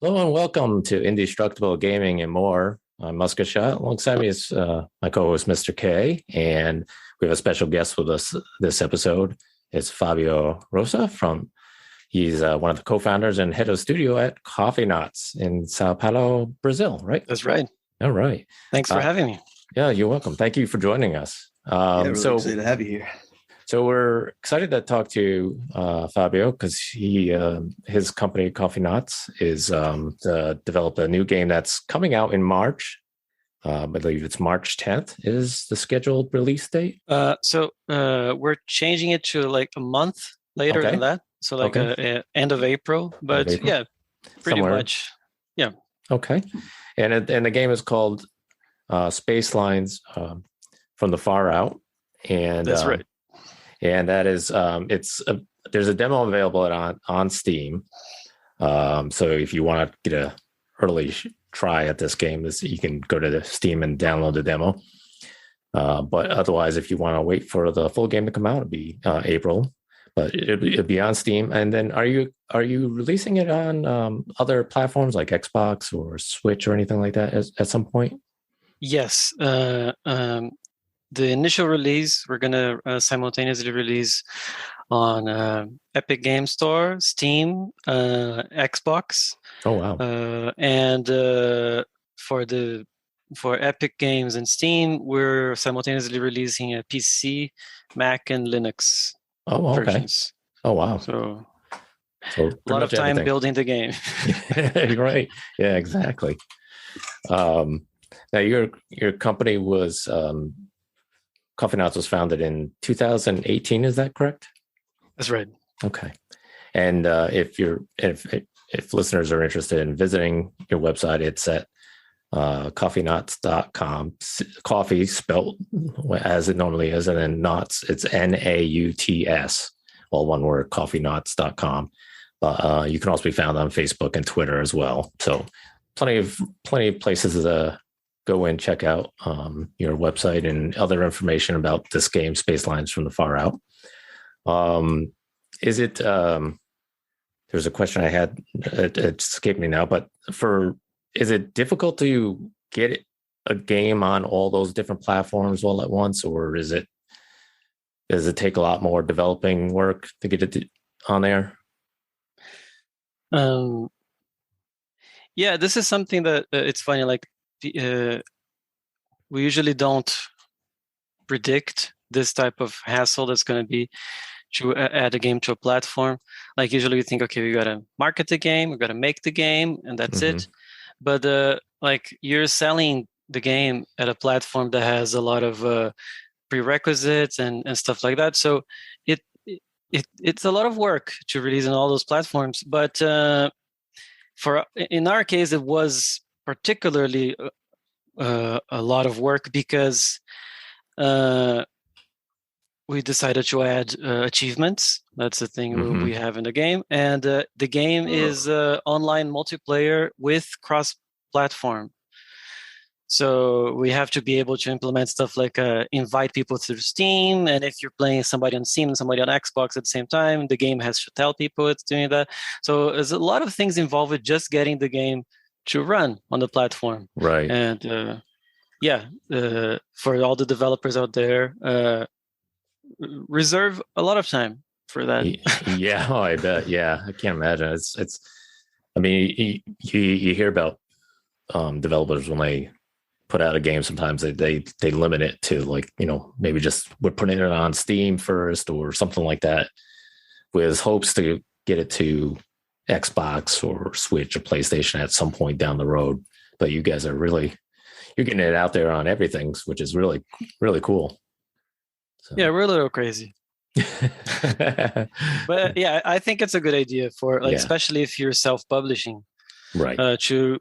Hello and welcome to Indestructible Gaming and More. I'm Musketshot. Alongside me is my co-host, Mr. K, and we have a special guest with us this episode. It's Fabio Rosa he's one of the co-founders and head of studio at Coffeenauts in Sao Paulo, Brazil, right? That's right. All right. Thanks for having me. Yeah, you're welcome. Thank you for joining us. Really excited to have you here. So we're excited to talk to Fabio because his company Coffeenauts is developed a new game that's coming out in March. I believe it's March 10th is the scheduled release date. So we're changing it to like a month later than that. So like end of April. But yeah, pretty much. Yeah. Okay. And the game is called Spacelines from the Far Out. And that's right. And that is, there's a demo available on Steam. So if you want to get a early try at this game, you can go to the Steam and download the demo. But otherwise, if you want to wait for the full game to come out, it'll be April. But it'll be on Steam. And then, are you releasing it on other platforms like Xbox or Switch or anything like that at some point? Yes. The initial release, we're going to simultaneously release on Epic Game Store, Steam, Xbox. Oh, wow. And for Epic Games and Steam, we're simultaneously releasing a PC, Mac, and Linux versions. Oh, wow. So a lot of time building the game. Right. Yeah, exactly. Now, your company was... Coffeenauts was founded in 2018. Is that correct? That's right. Okay. And if listeners are interested in visiting your website, it's at coffeenauts.com. Coffee spelled as it normally is, and then Nauts, it's Nauts, all one word, coffeenauts.com. You can also be found on Facebook and Twitter as well. So plenty of places to go and check out your website and other information about this game, Spacelines from the Far Out. There's a question I had, it escaped me now, but is it difficult to get a game on all those different platforms all at once, or does it take a lot more developing work to get it on there? Yeah, this is something that it's funny, like we usually don't predict this type of hassle that's going to be to add a game to a platform. Like usually we think, okay, we got to market the game, we got to make the game, and that's it. But like you're selling the game at a platform that has a lot of prerequisites and stuff like that. So it's a lot of work to release on all those platforms. But in our case, it was particularly a lot of work because we decided to add achievements. That's the thing we have in the game. And the game is online multiplayer with cross-platform. So we have to be able to implement stuff like invite people through Steam. And if you're playing somebody on Steam and somebody on Xbox at the same time, the game has to tell people it's doing that. So there's a lot of things involved with just getting the game to run on the platform. Right. And for all the developers out there, reserve a lot of time for that. Yeah, I bet. Yeah, I can't imagine. It's I mean, you hear about developers when they put out a game, sometimes they limit it to, like, maybe just we're putting it on Steam first or something like that, with hopes to get it to Xbox or Switch or PlayStation at some point down the road. But you guys are you're getting it out there on everything, which is really, really cool. So. Yeah, we're a little crazy. But yeah, I think it's a good idea for especially if you're self-publishing, right? To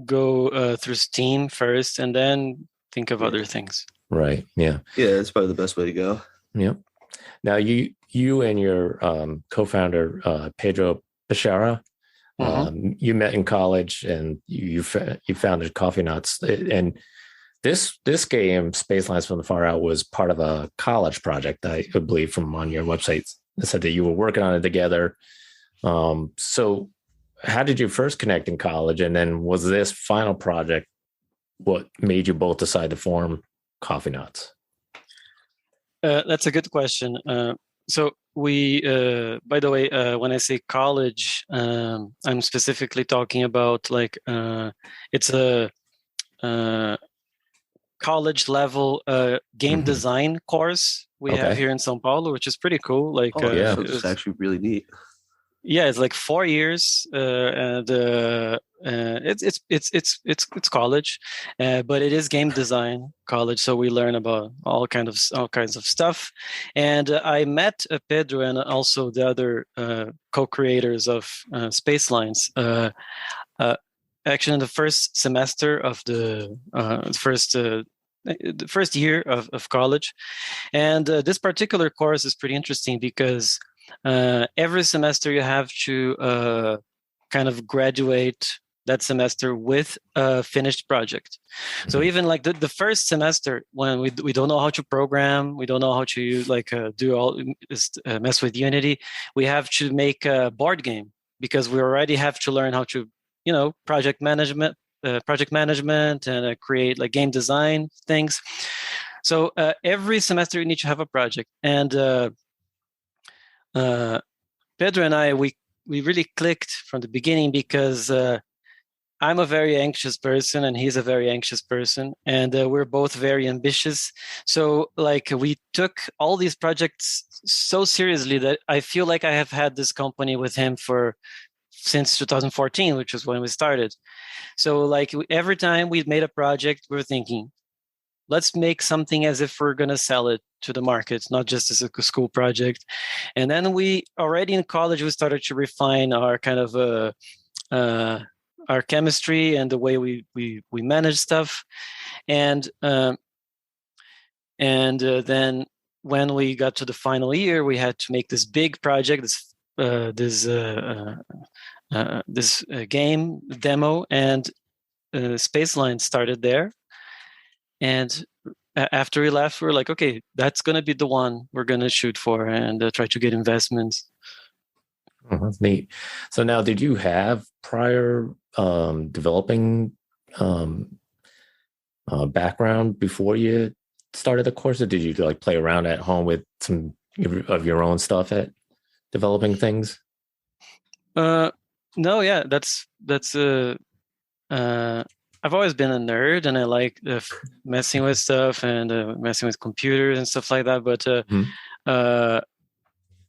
go through Steam first and then think of other things. Right. Yeah. Yeah, that's probably the best way to go. Yeah. Now you and your co-founder Pedro Bechara, you met in college and you founded Coffeenauts, and this game, Spacelines from the Far Out, was part of a college project, I believe, from on your website. It said that you were working on it together. So how did you first connect in college, and then was this final project what made you both decide to form Coffeenauts? That's a good question. So we, by the way, when I say college, I'm specifically talking about like it's a college level game design course we have here in Sao Paulo, which is pretty cool. Like, so it's actually really neat. Yeah, it's like 4 years, and it's college, but it is game design college. So we learn about all kinds of stuff. And I met Pedro and also the other co-creators of Spacelines. Actually, in the first semester of the first year of college, and this particular course is pretty interesting because every semester you have to kind of graduate that semester with a finished project. So even like the first semester, when we don't know how to program, we don't know how to do all mess with Unity, we have to make a board game because we already have to learn how to project management and create like game design things. So every semester you need to have a project, and Pedro and I, we really clicked from the beginning because I'm a very anxious person and he's a very anxious person, and we're both very ambitious. So like we took all these projects so seriously that I feel like I have had this company with him since 2014, which was when we started. So like every time we made a project, we were thinking, let's make something as if we're going to sell it to the market, not just as a school project. And then we already in college, we started to refine our kind of our chemistry and the way we manage stuff. And then when we got to the final year, we had to make this big project, this game demo, and Spacelines started there. And after we left, we were like, okay, that's going to be the one we're going to shoot for and try to get investments. Oh, that's neat. So now, did you have prior developing background before you started the course, or did you like play around at home with some of your own stuff at developing things? No, yeah, that's I've always been a nerd, and I like messing with stuff and messing with computers and stuff like that. But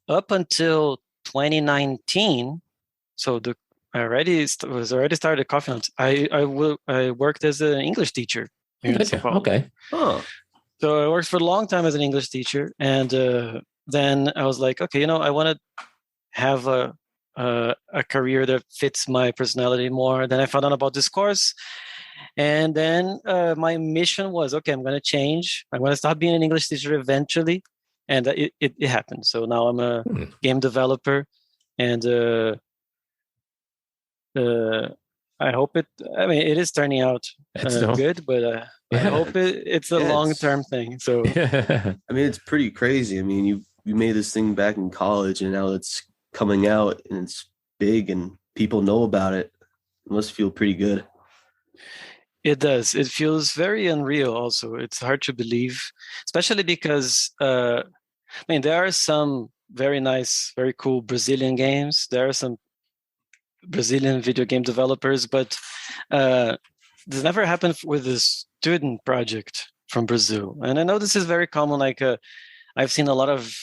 up until 2019, so I was already started Coffeenauts. I worked as an English teacher here in Sao Paulo. Okay. Oh. So I worked for a long time as an English teacher, and then I was like, okay, I want to have a career that fits my personality more. Then I found out about this course, and then my mission was, okay, I'm going to change. I'm going to stop being an English teacher eventually, and it happened. So now I'm a game developer, and I hope it is turning out good, but I hope it's a long-term thing. So I mean, it's pretty crazy. I mean, you made this thing back in college, and now it's coming out and it's big and people know about it. It must feel pretty good. It does. It feels very unreal also. It's hard to believe, especially because there are some very nice, very cool Brazilian games. There are some Brazilian video game developers, but this never happened with a student project from Brazil. And I know this is very common. Like I've seen a lot of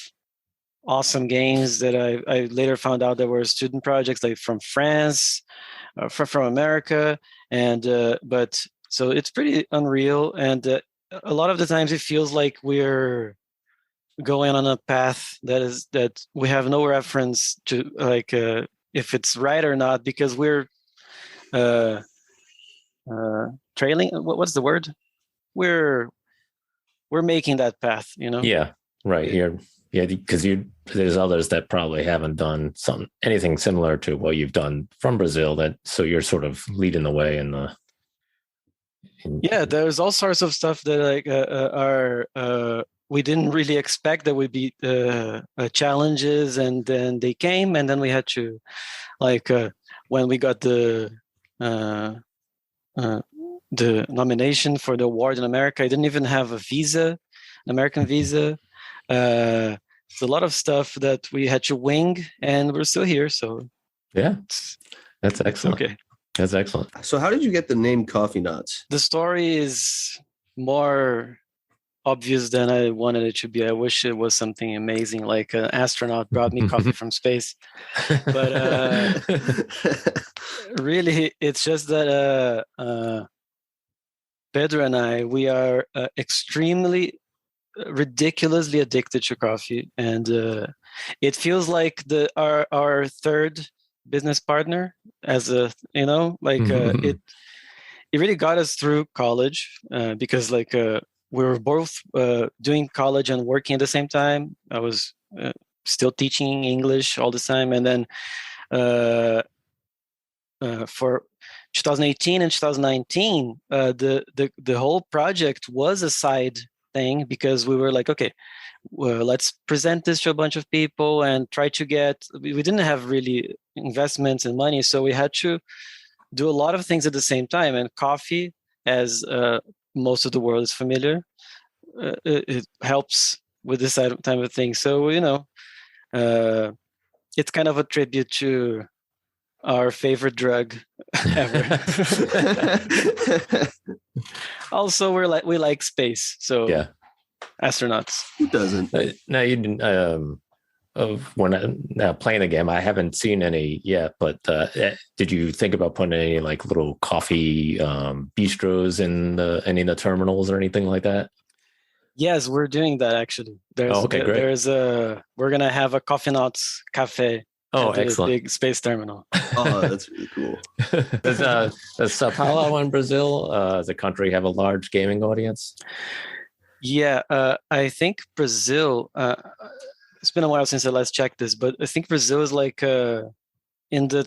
awesome games that I later found out that were student projects, like from France, from America, and but so it's pretty unreal. And a lot of the times it feels like we're going on a path that we have no reference to, like if it's right or not, because we're trailing. What's the word? We're making that path, Yeah, right here. Yeah, because there's others that probably haven't done anything similar to what you've done from Brazil. So you're sort of leading the way in the. Yeah, there's all sorts of stuff that are we didn't really expect that would be challenges, and then they came, and then we had to when we got uh, the nomination for the award in America. I didn't even have a visa, an American visa. It's a lot of stuff that we had to wing, and we're still here. So Yeah, that's excellent. Okay. That's excellent. So how did you get the name Coffeenauts? The story is more obvious than I wanted it to be. I wish it was something amazing, like an astronaut brought me coffee from space. But really, it's just that Pedro and I, we are extremely, ridiculously addicted to coffee, and it feels like our third business partner, as a it really got us through college, because we were both doing college and working at the same time. I was still teaching English all the time, and then for 2018 and 2019, the whole project was a side thing, because we were like, okay, well, let's present this to a bunch of people and try to get. We didn't have really investments and money, so we had to do a lot of things at the same time. And coffee, as most of the world is familiar, it helps with this type of thing. So it's kind of a tribute to our favorite drug ever. Also, we like space, so yeah, astronauts. Who doesn't? Now you didn't. When playing the game, I haven't seen any yet. But did you think about putting any like little coffee bistros in any of the terminals or anything like that? Yes, we're doing that actually. Okay, great. We're gonna have a Coffeenauts cafe. Oh, at the excellent. big space terminal. Oh, that's really cool. Does Sao Paulo in Brazil, as a country, have a large gaming audience? Yeah, I think Brazil. It's been a while since I last checked this, but I think Brazil is like in the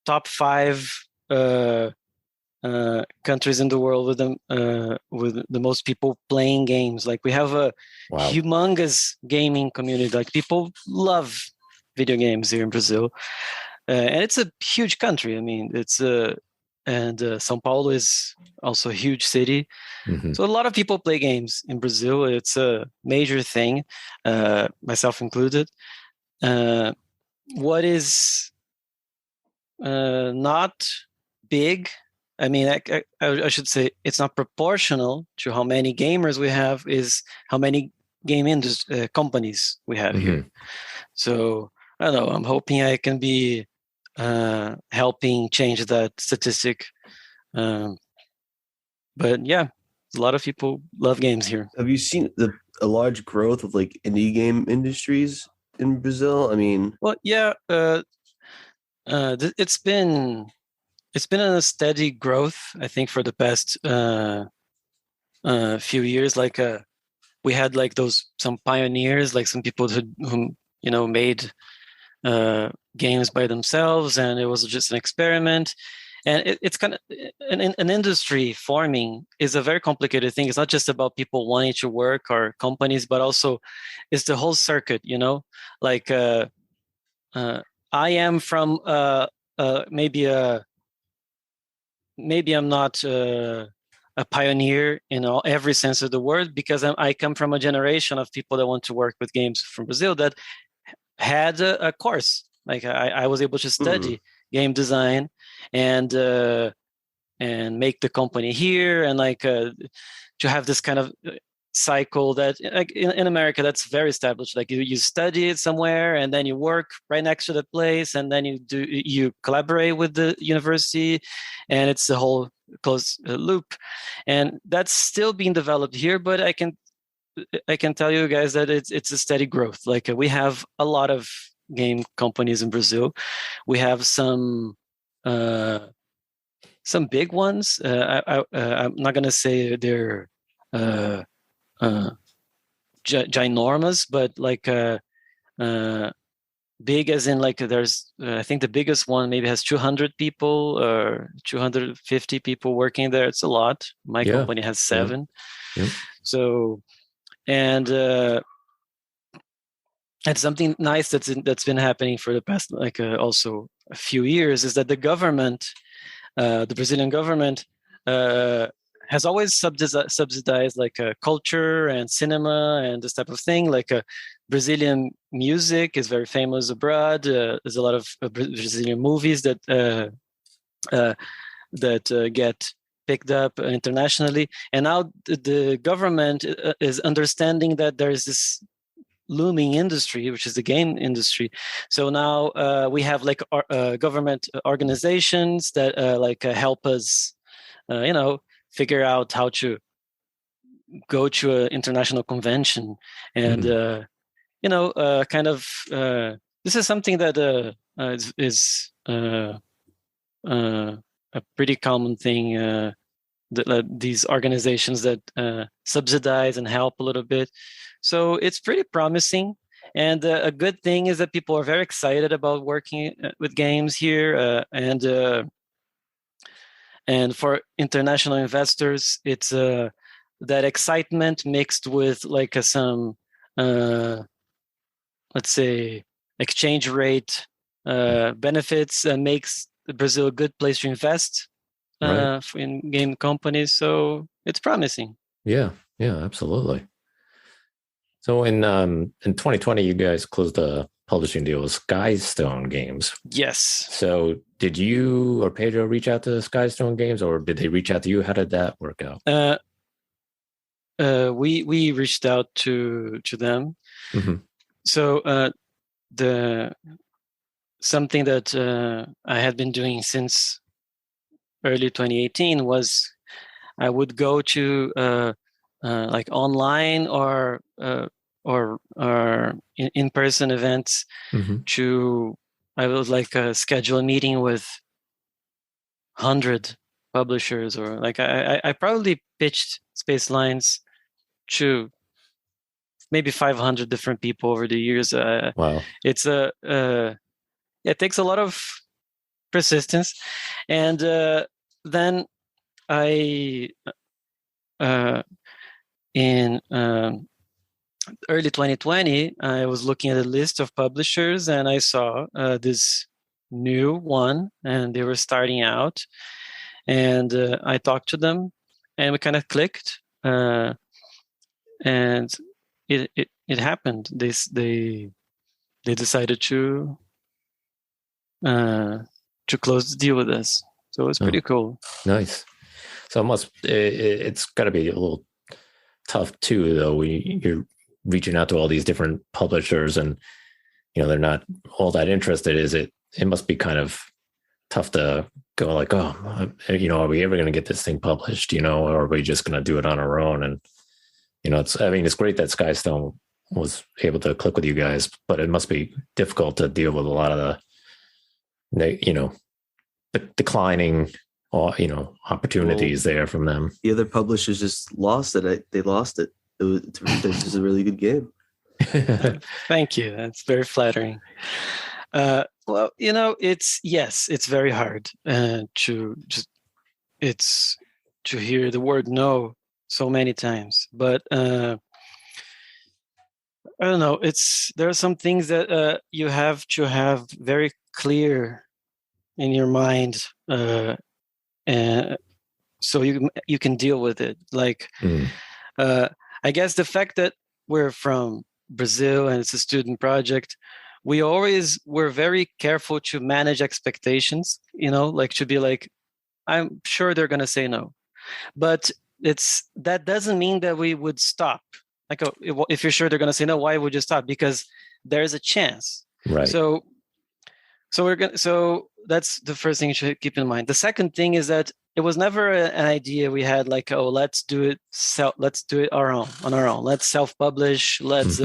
top 5 countries in the world with the most people playing games. Like, we have a humongous gaming community. Like, people love video games here in Brazil, and it's a huge country. I mean, Sao Paulo is also a huge city. Mm-hmm. So a lot of people play games in Brazil. It's a major thing, myself included. What is not big, I mean, I should say it's not proportional to how many gamers we have, is how many game companies we have here. So I don't know. I'm hoping I can be helping change that statistic. But yeah, a lot of people love games here. Have you seen a large growth of like indie game industries in Brazil? I mean, well, yeah, it's been in a steady growth, I think, for the past few years. Like, we had like some pioneers, like some people who made games by themselves, and it was just an experiment. And it's kind of an industry forming is a very complicated thing. It's not just about people wanting to work or companies, but also it's the whole circuit. Like I am from maybe I'm not a pioneer in every sense of the word, because I come from a generation of people that want to work with games from Brazil that had a course. Like, I was able to study game design and make the company here, and like to have this kind of cycle that, like, in America, that's very established. Like, you study it somewhere, and then you work right next to the place, and then you collaborate with the university, and it's a whole closed loop. And that's still being developed here, but I can tell you guys that it's a steady growth. Like, we have a lot of game companies in Brazil. We have some big ones. I'm not going to say they're ginormous, but like big as in, like, there's I think the biggest one maybe has 200 people or 250 people working there. It's a lot. My company has 7. Yeah. So, and and something nice that's been happening for the past also a few years is that the government, the Brazilian government, has always subsidized like culture and cinema and this type of thing. Like Brazilian music is very famous abroad. There's a lot of Brazilian movies that get picked up internationally, and now the government is understanding that there is this looming industry, which is the game industry. So now we have like government organizations that help us, figure out how to go to an international convention, and this is something that is a pretty common thing. These organizations that subsidize and help a little bit. So it's pretty promising. And a good thing is that people are very excited about working with games here. And for international investors, it's that excitement mixed with like some, let's say, exchange rate benefits makes Brazil a good place to invest. Right. In game companies, so it's promising. Yeah, absolutely. So in 2020, you guys closed a publishing deal with Skystone Games. Yes. So did you or Pedro reach out to Skystone Games, or did they reach out to you? How did that work out? We reached out to them. Mm-hmm. So something that I had been doing since early 2018 was I would go to like online or in-person events. Mm-hmm. I would schedule a meeting with 100 publishers, or like I probably pitched Spacelines to maybe 500 different people over the years. Wow. It's it takes a lot of persistence, and then I in early 2020 I was looking at a list of publishers, and I saw this new one, and they were starting out, and I talked to them, and we kind of clicked, and it happened. They decided to close the deal with us. So it's pretty cool. Nice. So it's got to be a little tough too, though. You're reaching out to all these different publishers, and they're not all that interested. It must be kind of tough to go like, oh, are we ever going to get this thing published? Or are we just going to do it on our own? And it's great that Skystone was able to click with you guys, but it must be difficult to deal with a lot of the declining opportunities there from them. The other publishers just lost it. They lost it. This is a really good game. Thank you. That's very flattering. Well, it's very hard to hear the word no so many times, but I don't know. There are some things that you have to have very clear in your mind, and so you can deal with it. Like, I guess the fact that we're from Brazil and it's a student project, we always were very careful to manage expectations. To be like, I'm sure they're gonna say no, but that doesn't mean that we would stop. Like, if you're sure they're gonna say no, why would you stop? Because there's a chance. Right. So that's the first thing you should keep in mind. The second thing is that it was never an idea we had like, oh, let's do it on our own. Let's self-publish. Let's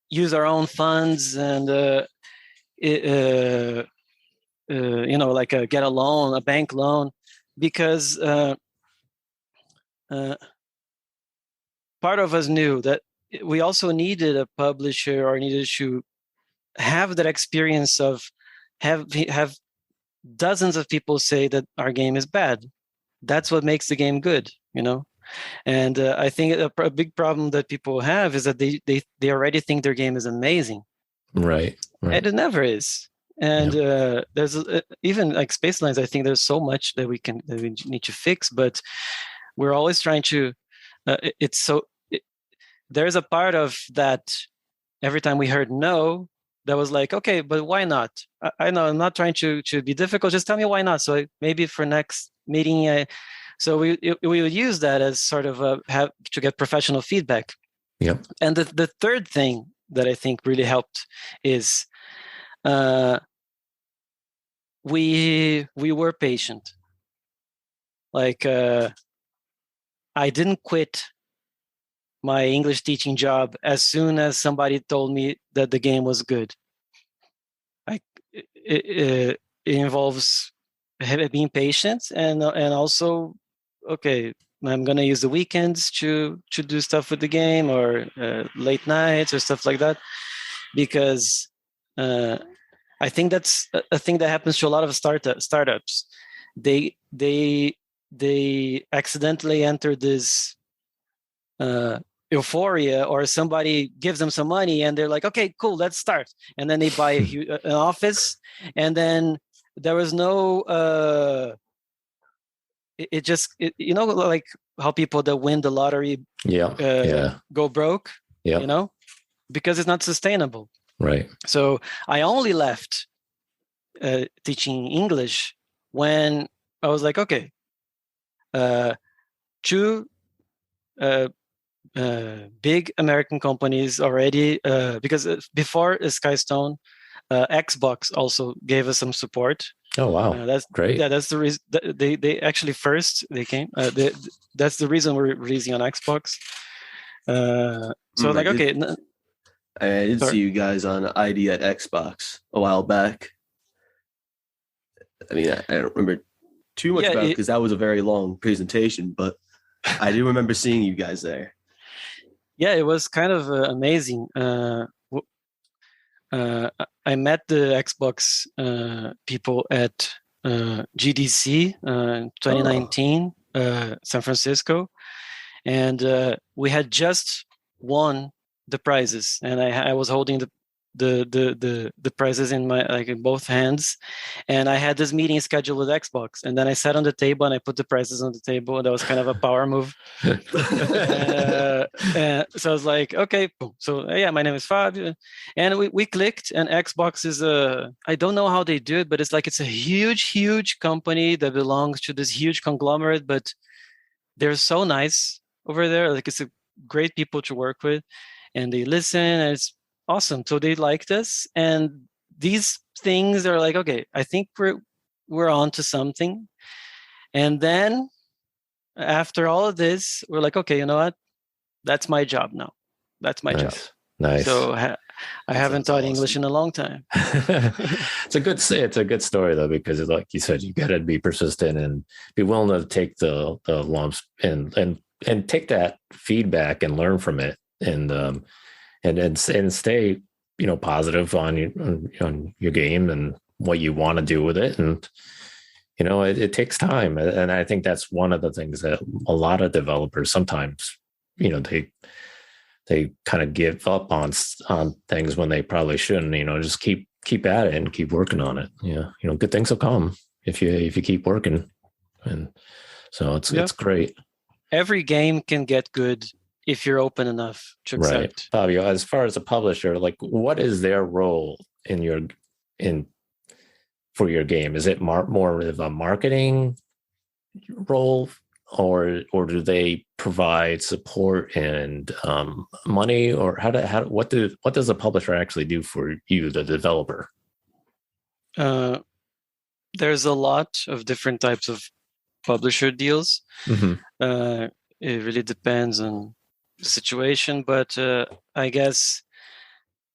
use our own funds and get a loan, a bank loan, because part of us knew that we also needed a publisher, or needed to have that experience of have dozens of people say that our game is bad. That's what makes the game good, And I think a big problem that people have is that they already think their game is amazing, Right. and it never is. And there's even like Spacelines, I think there's so much that we need to fix, but we're always trying to. There's a part of that. Every time we heard no, that was like, okay, but why not? I know I'm not trying to be difficult. Just tell me why not. So maybe for next meeting, so we would use that as sort of have to get professional feedback. Yep. And the third thing that I think really helped is we were patient. Like I didn't quit my English teaching job as soon as somebody told me that the game was good. It involves being patient and also, okay, I'm gonna use the weekends to do stuff with the game, or late nights or stuff like that, because I think that's a thing that happens to a lot of startups. They accidentally enter this euphoria, or somebody gives them some money and they're like, okay, cool, let's start. And then they buy an office, and then there was no you know, like how people that win the lottery go broke, you know, because it's not sustainable. Right. So I only left teaching English when I was like, okay, two big American companies already, because before Skystone, Xbox also gave us some support. Oh wow, that's great. Yeah, that's the reason they actually first they came. That's the reason we're releasing on Xbox. So like, okay, I did see you guys on ID at Xbox a while back. I mean, I don't remember too much about it because that was a very long presentation, but I do remember seeing you guys there. Yeah, it was kind of amazing. I met the Xbox people at GDC in 2019, San Francisco, and we had just won the prizes, and I was holding the prizes in my in both hands, and I had this meeting scheduled with Xbox, and then I sat on the table and I put the prizes on the table, and that was kind of a power move. So I was like, okay, boom. So yeah, my name is Fabio, and we clicked, and Xbox is I don't know how they do it, but it's a huge company that belongs to this huge conglomerate, but they're so nice over there. Like, it's a great people to work with, and they listen, and it's awesome. So they liked us, and these things are like, okay, I think we're on to something. And then after all of this, we're like, okay, you know what? That's my job now. That's my job. Nice. So I haven't taught English in a long time. It's a good story though, because like you said, you got to be persistent and be willing to take the lumps and take that feedback and learn from it, and stay, positive on your game and what you want to do with it. And it takes time, and I think that's one of the things that a lot of developers sometimes they kind of give up on things when they probably shouldn't. Just keep at it and keep working on it. Good things will come if you keep working. And so it's great. Every game can get good if you're open enough to accept. Right. Fabio, as far as a publisher, like, what is their role for your game? Is it more of a marketing role, or do they provide support and money, or what does a publisher actually do for you, the developer? There's a lot of different types of publisher deals. Mm-hmm. It really depends on the situation, but I guess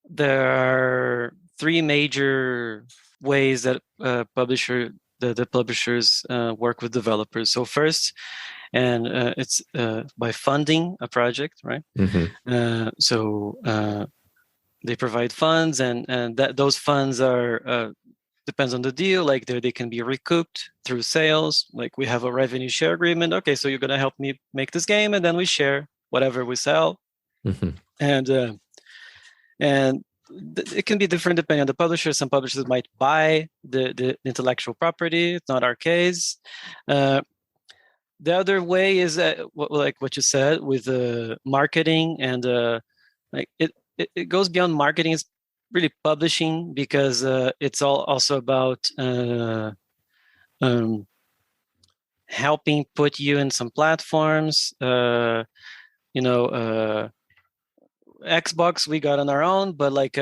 there are three major ways that the publishers work with developers. So first, and it's by funding a project, right? Mm-hmm. So they provide funds, and those funds are depends on the deal. Like they can be recouped through sales. Like we have a revenue share agreement. Okay, so you're gonna help me make this game, and then we share whatever we sell. And it can be different depending on the publisher. Some publishers might buy the intellectual property. It's not our case. The other way is like what you said with marketing, and like it goes beyond marketing. It's really publishing, because it's also about helping put you in some platforms. Xbox we got on our own, but like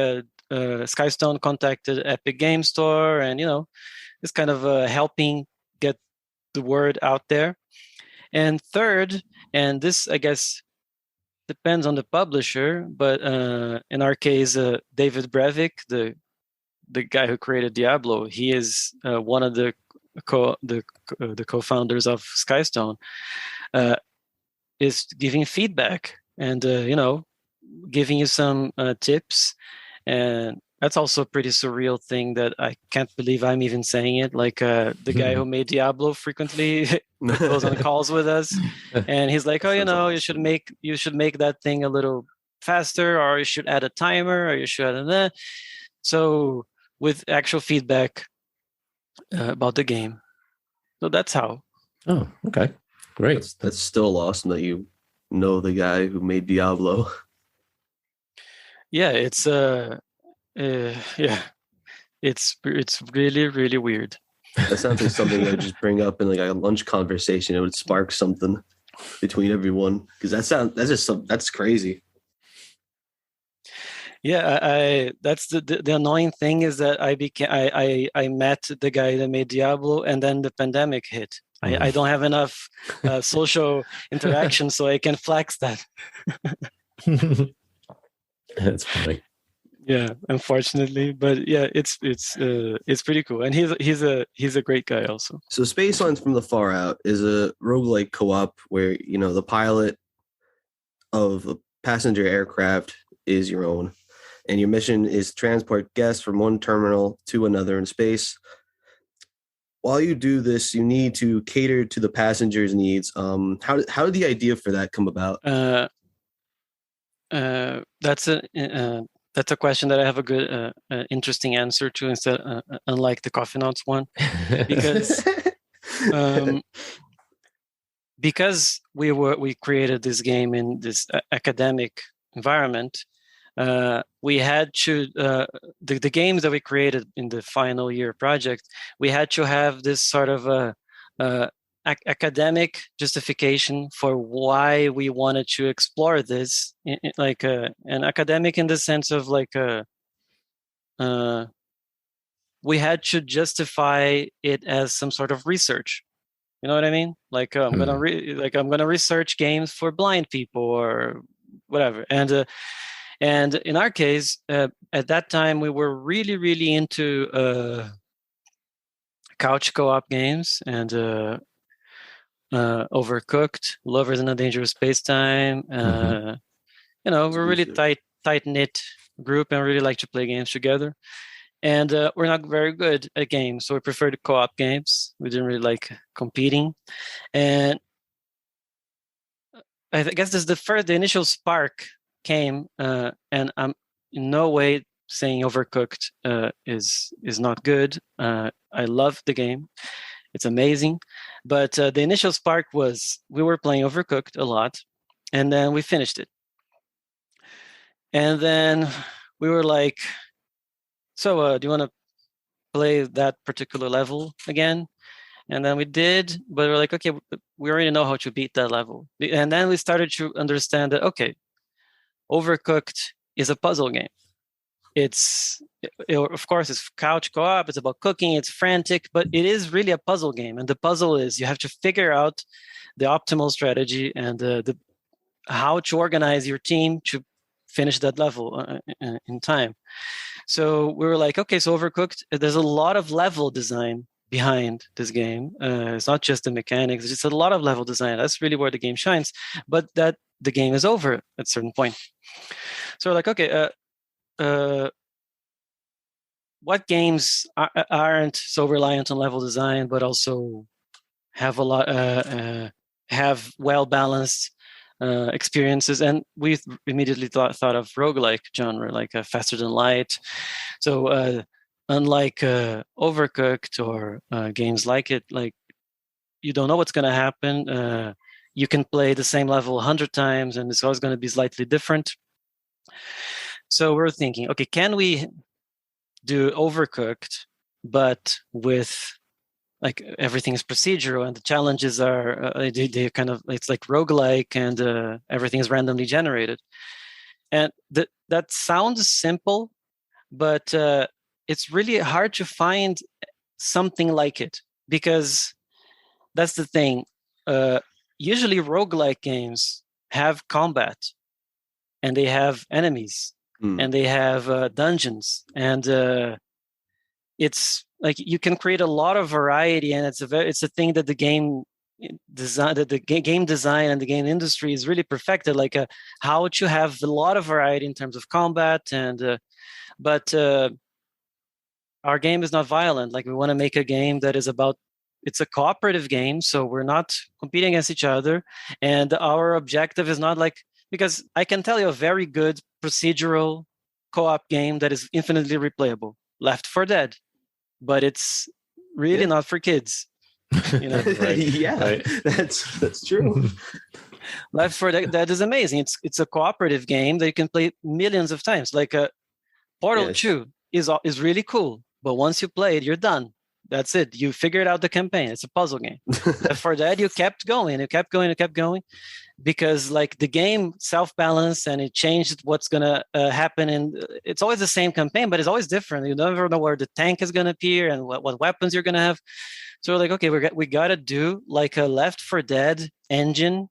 Skystone contacted Epic Game Store, and it's kind of helping get the word out there. And third, and this I guess depends on the publisher, but in our case, David Brevik, the guy who created Diablo, he is one of the co-founders of Skystone, is giving feedback and giving you some tips. And that's also a pretty surreal thing that I can't believe I'm even saying it. Like the guy who made Diablo frequently goes on calls with us, and he's like, "Oh, awesome. you should make that thing a little faster, or you should add a timer, or you should add that." So with actual feedback about the game. So that's how. Oh, okay, great. That's still awesome that you know the guy who made Diablo. Yeah, it's it's really, really weird. That sounds like something I would just bring up in like a lunch conversation. It would spark something between everyone, because that's crazy. Yeah, that's the annoying thing is that I met the guy that made Diablo, and then the pandemic hit. I don't have enough social interaction, so I can flex that. That's funny. Yeah, unfortunately, but yeah, it's pretty cool, and he's a great guy also. So Spacelines from the Far Out is a roguelike co-op where the pilot of a passenger aircraft is your own, and your mission is to transport guests from one terminal to another in space. While you do this, you need to cater to the passengers' needs. How did the idea for that come about? That's a question that I have a good, interesting answer to, unlike the Coffeenauts one, because we created this game in this academic environment. We had to the games that we created in the final year project. We had to have this sort of academic justification for why we wanted to explore this, like an academic in the sense of like we had to justify it as some sort of research. You know what I mean? Like I'm gonna research games for blind people or whatever. And in our case, at that time, we were really, really into couch co-op games and Overcooked, Lovers in a Dangerous Space-Time. We're really tight-knit group and really like to play games together. And we're not very good at games, so we prefer the co-op games. We didn't really like competing. And I guess the initial spark came, and I'm in no way saying Overcooked is not good. I love the game. It's amazing. But the initial spark was we were playing Overcooked a lot, and then we finished it. And then we were like, so do you want to play that particular level again? And then we did, but we're like, okay, we already know how to beat that level. And then we started to understand that, okay, Overcooked is a puzzle game. Of course, it's couch co-op. It's about cooking. It's frantic, but it is really a puzzle game. And the puzzle is you have to figure out the optimal strategy and how to organize your team to finish that level in time. So we were like, okay, so Overcooked, there's a lot of level design behind this game. It's not just the mechanics. It's just a lot of level design. That's really where the game shines. But that the game is over at a certain point. So we're like, okay, what games aren't so reliant on level design, but also have a lot have well balanced experiences? And we immediately thought of roguelike genre, like faster than light. So unlike Overcooked or games like it, like you don't know what's going to happen. You can play the same level 100 times, and it's always going to be slightly different. So we're thinking, okay, can we do Overcooked, but with like everything is procedural and the challenges are they kind of, it's like roguelike, and everything is randomly generated. And that sounds simple, but it's really hard to find something like it, because that's the thing. Usually roguelike games have combat, and they have enemies, and they have dungeons, and it's like you can create a lot of variety, and it's a thing that the game design, that the game design and the game industry is really perfected, like how to have a lot of variety in terms of combat, and but our game is not violent. Like we want to make a game that is about, it's a cooperative game, so we're not competing against each other, and our objective is not like, because I can tell you a very good procedural co-op game that is infinitely replayable, Left 4 Dead, but it's really not for kids. You know? Right. That's true. Left 4 Dead is amazing. It's a cooperative game that you can play millions of times. Like Portal 2 is really cool, but once you play it, you're done. That's it. You figured out the campaign. It's a puzzle game. Left 4 Dead, you kept going, because like the game self-balanced, and it changed what's gonna happen, and it's always the same campaign, but it's always different. You never know where the tank is gonna appear and what weapons you're gonna have. So we're like, okay, we gotta do like a Left 4 Dead engine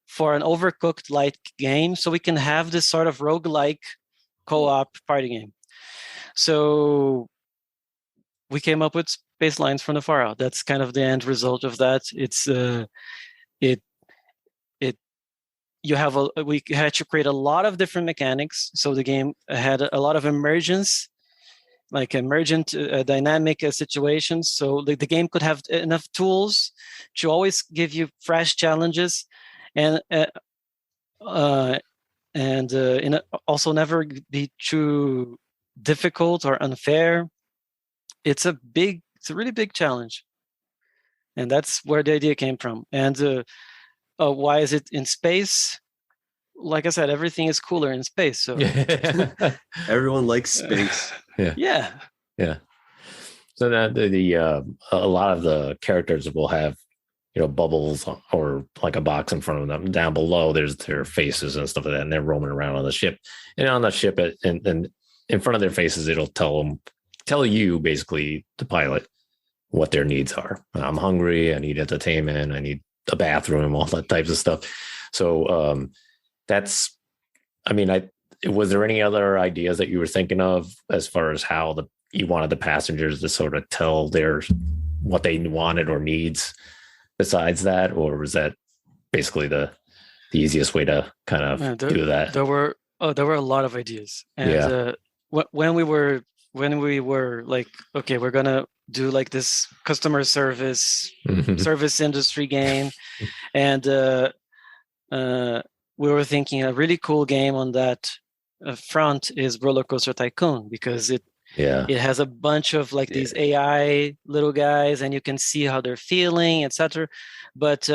for an Overcooked like game, so we can have this sort of roguelike co-op party game. So we came up with Spacelines from the Far Out. That's kind of the end result of that. It's we had to create a lot of different mechanics. So the game had a lot of emergent dynamic situations. So the game could have enough tools to always give you fresh challenges, and also never be too difficult or unfair. It's a really big challenge, and that's where the idea came from. And why is it in space? Like I said, everything is cooler in space. So everyone likes space. Yeah. So that a lot of the characters will have, you know, bubbles or like a box in front of them. Down below, there's their faces and stuff like that, and they're roaming around on the ship. And on the ship, and in front of their faces, it'll tell you basically, the pilot, what their needs are. I'm hungry. I need entertainment. I need a bathroom. All that types of stuff. So that's. I mean, was there any other ideas that you were thinking of as far as how you wanted the passengers to sort of tell what they wanted or needs besides that, or was that basically the easiest way to kind of do that? There were a lot of ideas, and when we were like, okay, we're gonna do like this customer service industry game, and we were thinking a really cool game on that front is Roller Coaster Tycoon, because it has a bunch of like these AI little guys, and you can see how they're feeling, etc. But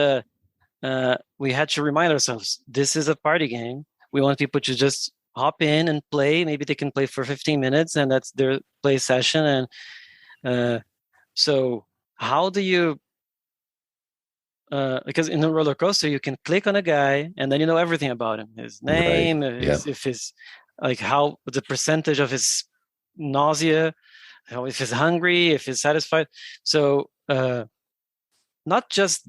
we had to remind ourselves, this is a party game. We want people to just hop in and play. Maybe they can play for 15 minutes, and that's their play session. And so how do you because in a roller coaster you can click on a guy and then you know everything about him, his name, if his, like, how the percentage of his nausea, if he's hungry, if he's satisfied. So not just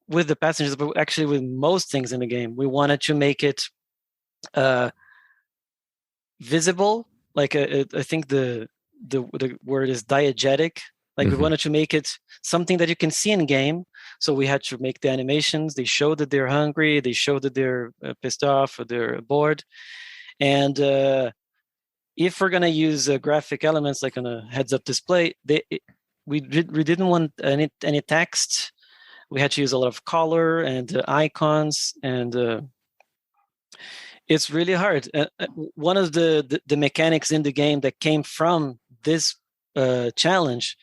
with the passengers, but actually with most things in the game, we wanted to make it visible. Like I think the word is diegetic. Like we wanted to make it something that you can see in game. So we had to make the animations. They show that they're hungry. They show that they're pissed off or they're bored. And if we're going to use graphic elements like on a heads-up display, we didn't want any text. We had to use a lot of color and icons, and it's really hard. One of the mechanics in the game that came from this challenge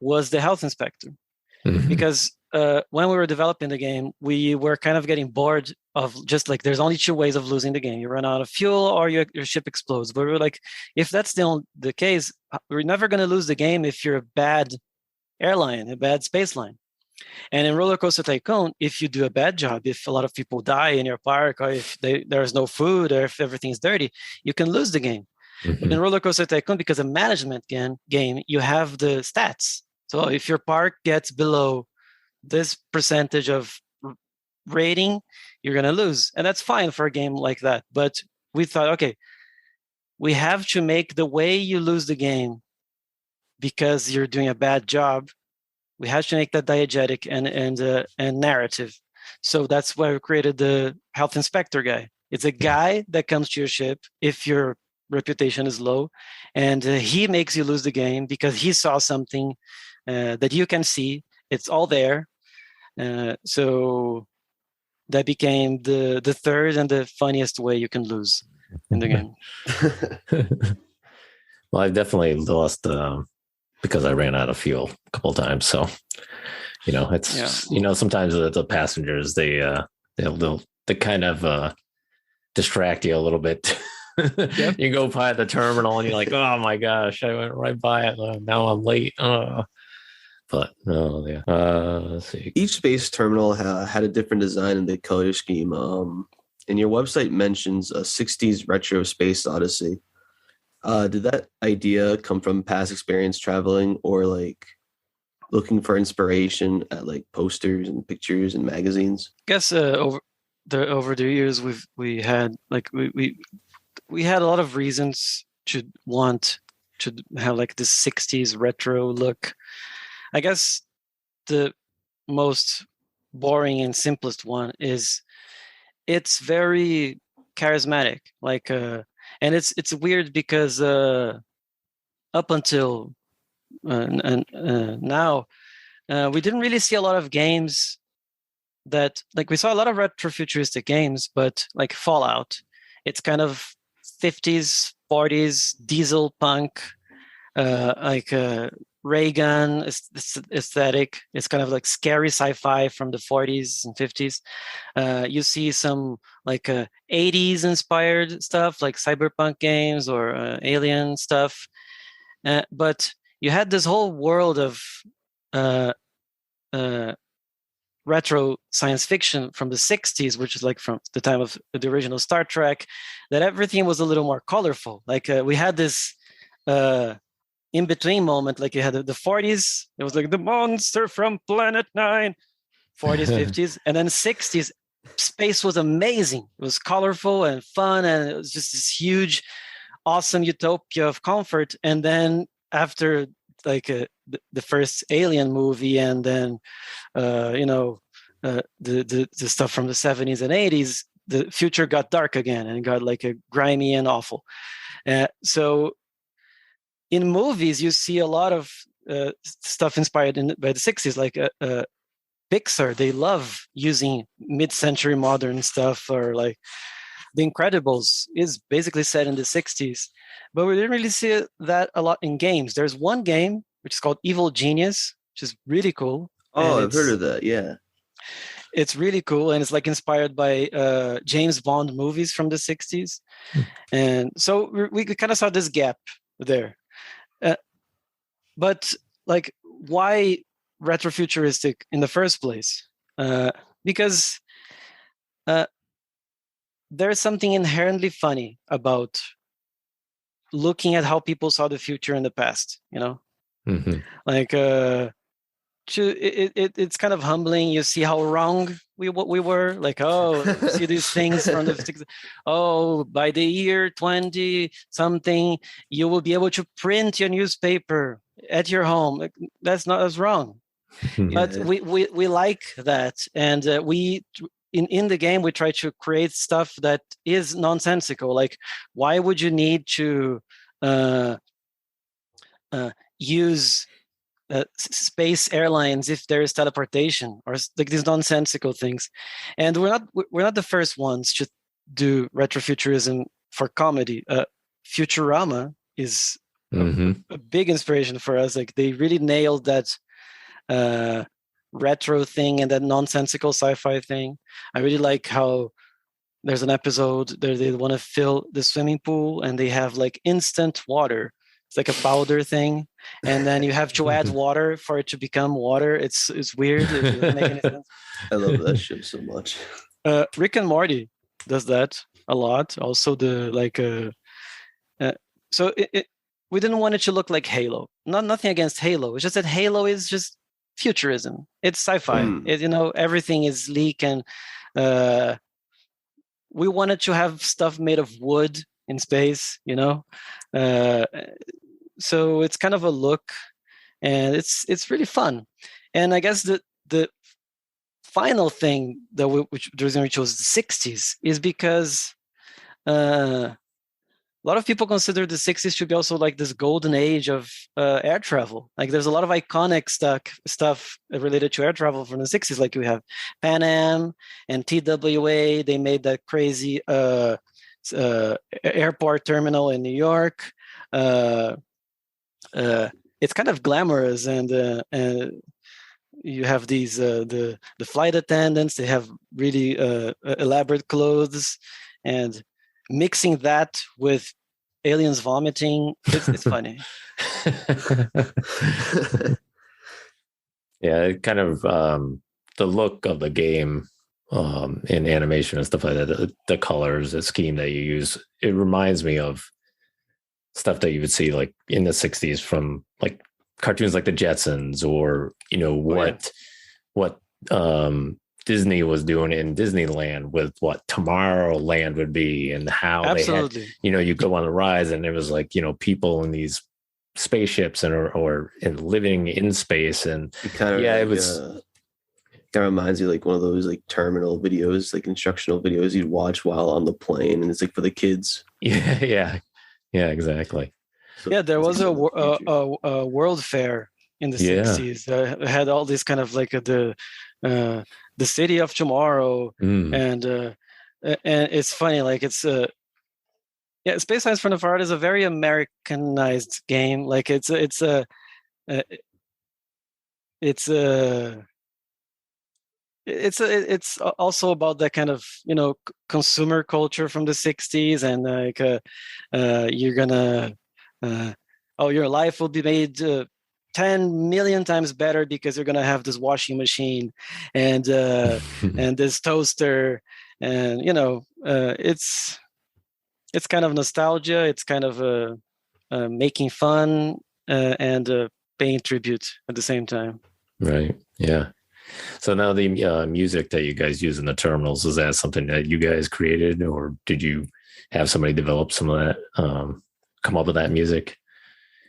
was the health inspector, because when we were developing the game, we were kind of getting bored of just like, there's only two ways of losing the game. You run out of fuel or your ship explodes. But we were like, if that's the case, we're never going to lose the game if you're a bad airline, a bad space line. And in Roller Coaster Tycoon, if you do a bad job, if a lot of people die in your park, or if there's no food, or if everything's dirty, you can lose the game. But in Roller Coaster Tycoon, because a management game, you have the stats. So if your park gets below this percentage of rating, you're going to lose. And that's fine for a game like that. But we thought, okay, we have to make the way you lose the game because you're doing a bad job. We have to make that diegetic and narrative. So that's why we created the health inspector guy. It's a guy that comes to your ship if your reputation is low, and he makes you lose the game because he saw something that you can see. It's all there. So that became the third and the funniest way you can lose in the game. Well, I've definitely lost because I ran out of fuel a couple of times. So, it's sometimes the passengers they'll kind of distract you a little bit. Yep. You go by the terminal and you're like, oh my gosh, I went right by it. Now I'm late. But no, yeah. Let's see. Each space terminal had a different design in the color scheme. And your website mentions a 60s retro space odyssey. Did that idea come from past experience traveling, or like looking for inspiration at like posters and pictures and magazines? I guess over the years we had a lot of reasons to want to have like this 60s retro look. I guess the most boring and simplest one is it's very charismatic. And it's weird because up until now, we didn't really see a lot of games that, like, we saw a lot of retrofuturistic games, but like Fallout, it's kind of 50s, 40s diesel punk, ray gun aesthetic. It's kind of like scary sci-fi from the 40s and 50s. You see some like 80s inspired stuff like cyberpunk games or alien stuff. But you had this whole world of retro science fiction from the 60s, which is like from the time of the original Star Trek, that everything was a little more colorful. Like we had this in-between moment, like you had the 40s, it was like the monster from Planet 9, 40s, 50s, and then 60s, space was amazing. It was colorful and fun, and it was just this huge, awesome utopia of comfort. And then after like the first Alien movie, and then the stuff from the 70s and 80s, the future got dark again and got like a grimy and awful. So in movies, you see a lot of stuff inspired by the 60s, like Pixar. They love using mid-century modern stuff, or like The Incredibles is basically set in the 60s. But we didn't really see that a lot in games. There's one game, which is called Evil Genius, which is really cool. Oh, I've heard of that, yeah. It's really cool, and it's like inspired by James Bond movies from the 60s. And so we kind of saw this gap there. But like, why retrofuturistic in the first place? Because there's something inherently funny about looking at how people saw the future in the past, like it's kind of humbling. You see how wrong we were, like, see these things from the by the year 20 something you will be able to print your newspaper at your home. Like, that's wrong. But we like that, and in the game we try to create stuff that is nonsensical. Like, why would you need to use space airlines if there is teleportation, or like these nonsensical things? And we're not the first ones to do retrofuturism for comedy. Futurama is a big inspiration for us. Like, they really nailed that retro thing and that nonsensical sci-fi thing. I really like how there's an episode there they want to fill the swimming pool and they have like instant water. It's like a powder thing, and then you have to add water for it to become water. It's weird. It doesn't make any sense. I love that show so much. Rick and Morty does that a lot. Also, the like. So we didn't want it to look like Halo. Nothing against Halo. It's just that Halo is just futurism. It's sci-fi. Everything is sleek, and we wanted to have stuff made of wood in space. So it's kind of a look, and it's really fun. And I guess the final thing that which the reason we chose the 60s is because a lot of people consider the 60s to be also like this golden age of air travel. Like, there's a lot of iconic stuff related to air travel from the 60s. Like, we have Pan Am and TWA. They made that crazy airport terminal in New York. It's kind of glamorous, and you have these the flight attendants. They have really elaborate clothes, and mixing that with aliens vomiting, it's funny. Yeah, it kind of the look of the game in animation and stuff like that, the colors, the scheme that you use, it reminds me of stuff that you would see like in the 60s from like cartoons like the Jetsons, or what Disney was doing in Disneyland with what Tomorrowland would be, and how absolutely they had, you go on the rides and it was like, people in these spaceships or living in space, and it was. That reminds me like one of those like terminal videos, like instructional videos you'd watch while on the plane, and it's like for the kids. Yeah, exactly. So there was a World Fair in the 60s. It had all these kind of like the city of tomorrow, and it's funny. Like, it's Spacelines from the Far Out is a very Americanized game. Like, it's also about that kind of consumer culture from the 60s, and like you're gonna your life will be made 10 million times better because you're gonna have this washing machine and and this toaster, and it's kind of nostalgia. It's kind of making fun and paying tribute at the same time. Right. Yeah. So now the music that you guys use in the terminals, is that something that you guys created, or did you have somebody develop some of that, come up with that music?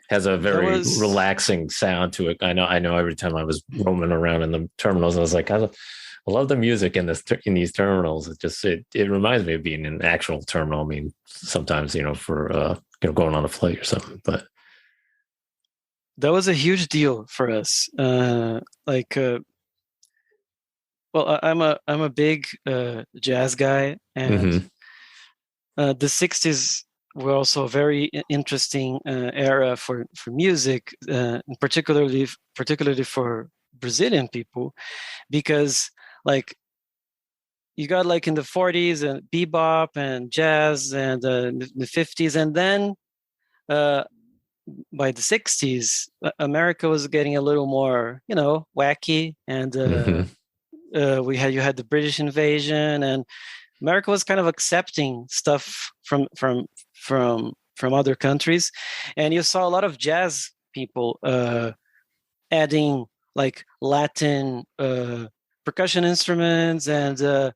Has a very relaxing sound to it. I know every time I was roaming around in the terminals, I was like, I love the music in these terminals. It reminds me of being in an actual terminal. I mean, sometimes, for, going on a flight or something, but. That was a huge deal for us. Well, I'm a big jazz guy, and the 60s were also a very interesting era for music, particularly for Brazilian people, because like you got like in the 40s and bebop and jazz, and the 50s, and then by the 60s, America was getting a little more, wacky, and you had the British invasion, and America was kind of accepting stuff from other countries, and you saw a lot of jazz people adding like Latin percussion instruments, and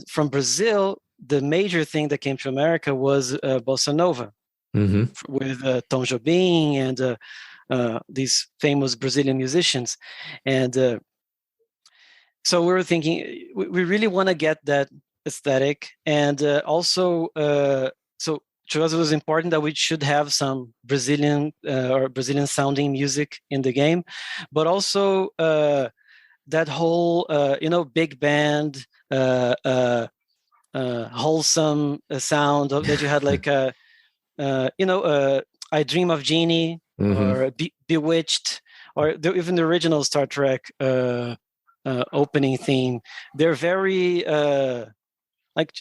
from Brazil, the major thing that came to America was bossa nova, with Tom Jobim and these famous Brazilian musicians, and So we were thinking we really want to get that aesthetic, and also so to us it was important that we should have some Brazilian or Brazilian sounding music in the game, but also that whole big band wholesome sound that you had, like I Dream of Jeannie, or Bewitched, or even the original Star Trek opening theme. They're very like,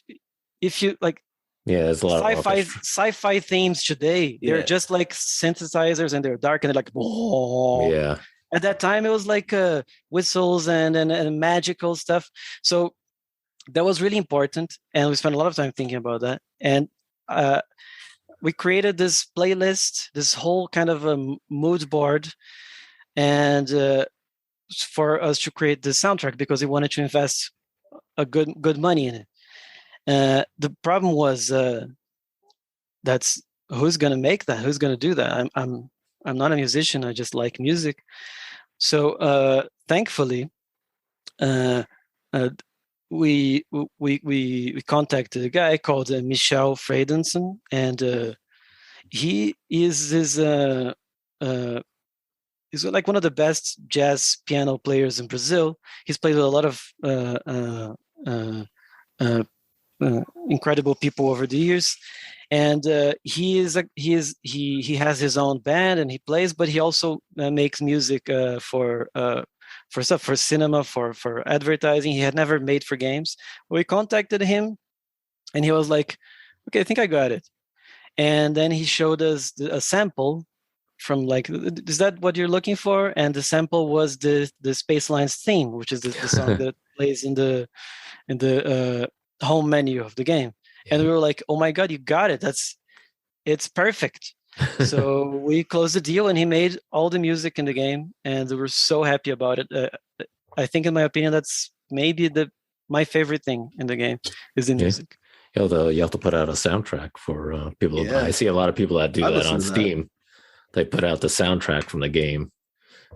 if you like, there's a lot of sci-fi themes today. They're just like synthesizers, and they're dark, and they're like, whoa. Yeah. At that time, it was like whistles and magical stuff. So that was really important, and we spent a lot of time thinking about that. And we created this playlist, this whole kind of a mood board, and for us to create the soundtrack, because we wanted to invest a good money in it. The problem was that's who's going to make that? Who's going to do that? I'm not a musician. I just like music. So thankfully, we contacted a guy called Michel Fredensen, and he is he's like one of the best jazz piano players in Brazil. He's played with a lot of incredible people over the years, and he has his own band, and he plays, but he also makes music for stuff, for cinema, for advertising. He had never made for games. We contacted him, and he was like, "Okay, I think I got it." And then he showed us a sample from, like, is that what you're looking for? And the sample was the Spacelines theme, which is the song that plays in the home menu of the game. And we were like, oh my God, you got it. It's perfect. So we closed the deal, and he made all the music in the game, and we were so happy about it. I think, in my opinion, that's maybe my favorite thing in the game is the music. You have to put out a soundtrack for people. I see a lot of people that do that on Steam. They put out the soundtrack from the game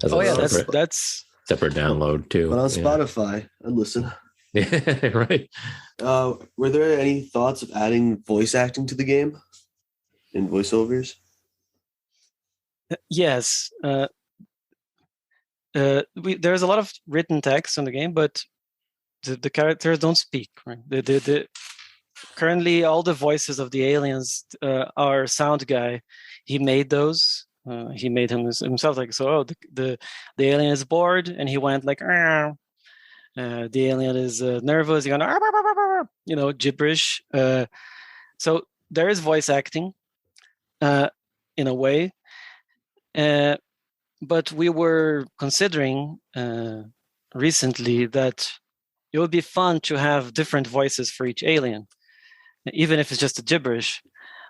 as that's separate download too. But on Spotify, I listen. Yeah, right. Were there any thoughts of adding voice acting to the game in voiceovers? Yes. There's a lot of written text on the game, but the characters don't speak. Right? Currently, all the voices of the aliens, our sound guy, he made those. He made himself, like, so. The alien is bored, and he went like, the alien is nervous. He going, gibberish. So there is voice acting, in a way. But we were considering recently that it would be fun to have different voices for each alien, even if it's just a gibberish.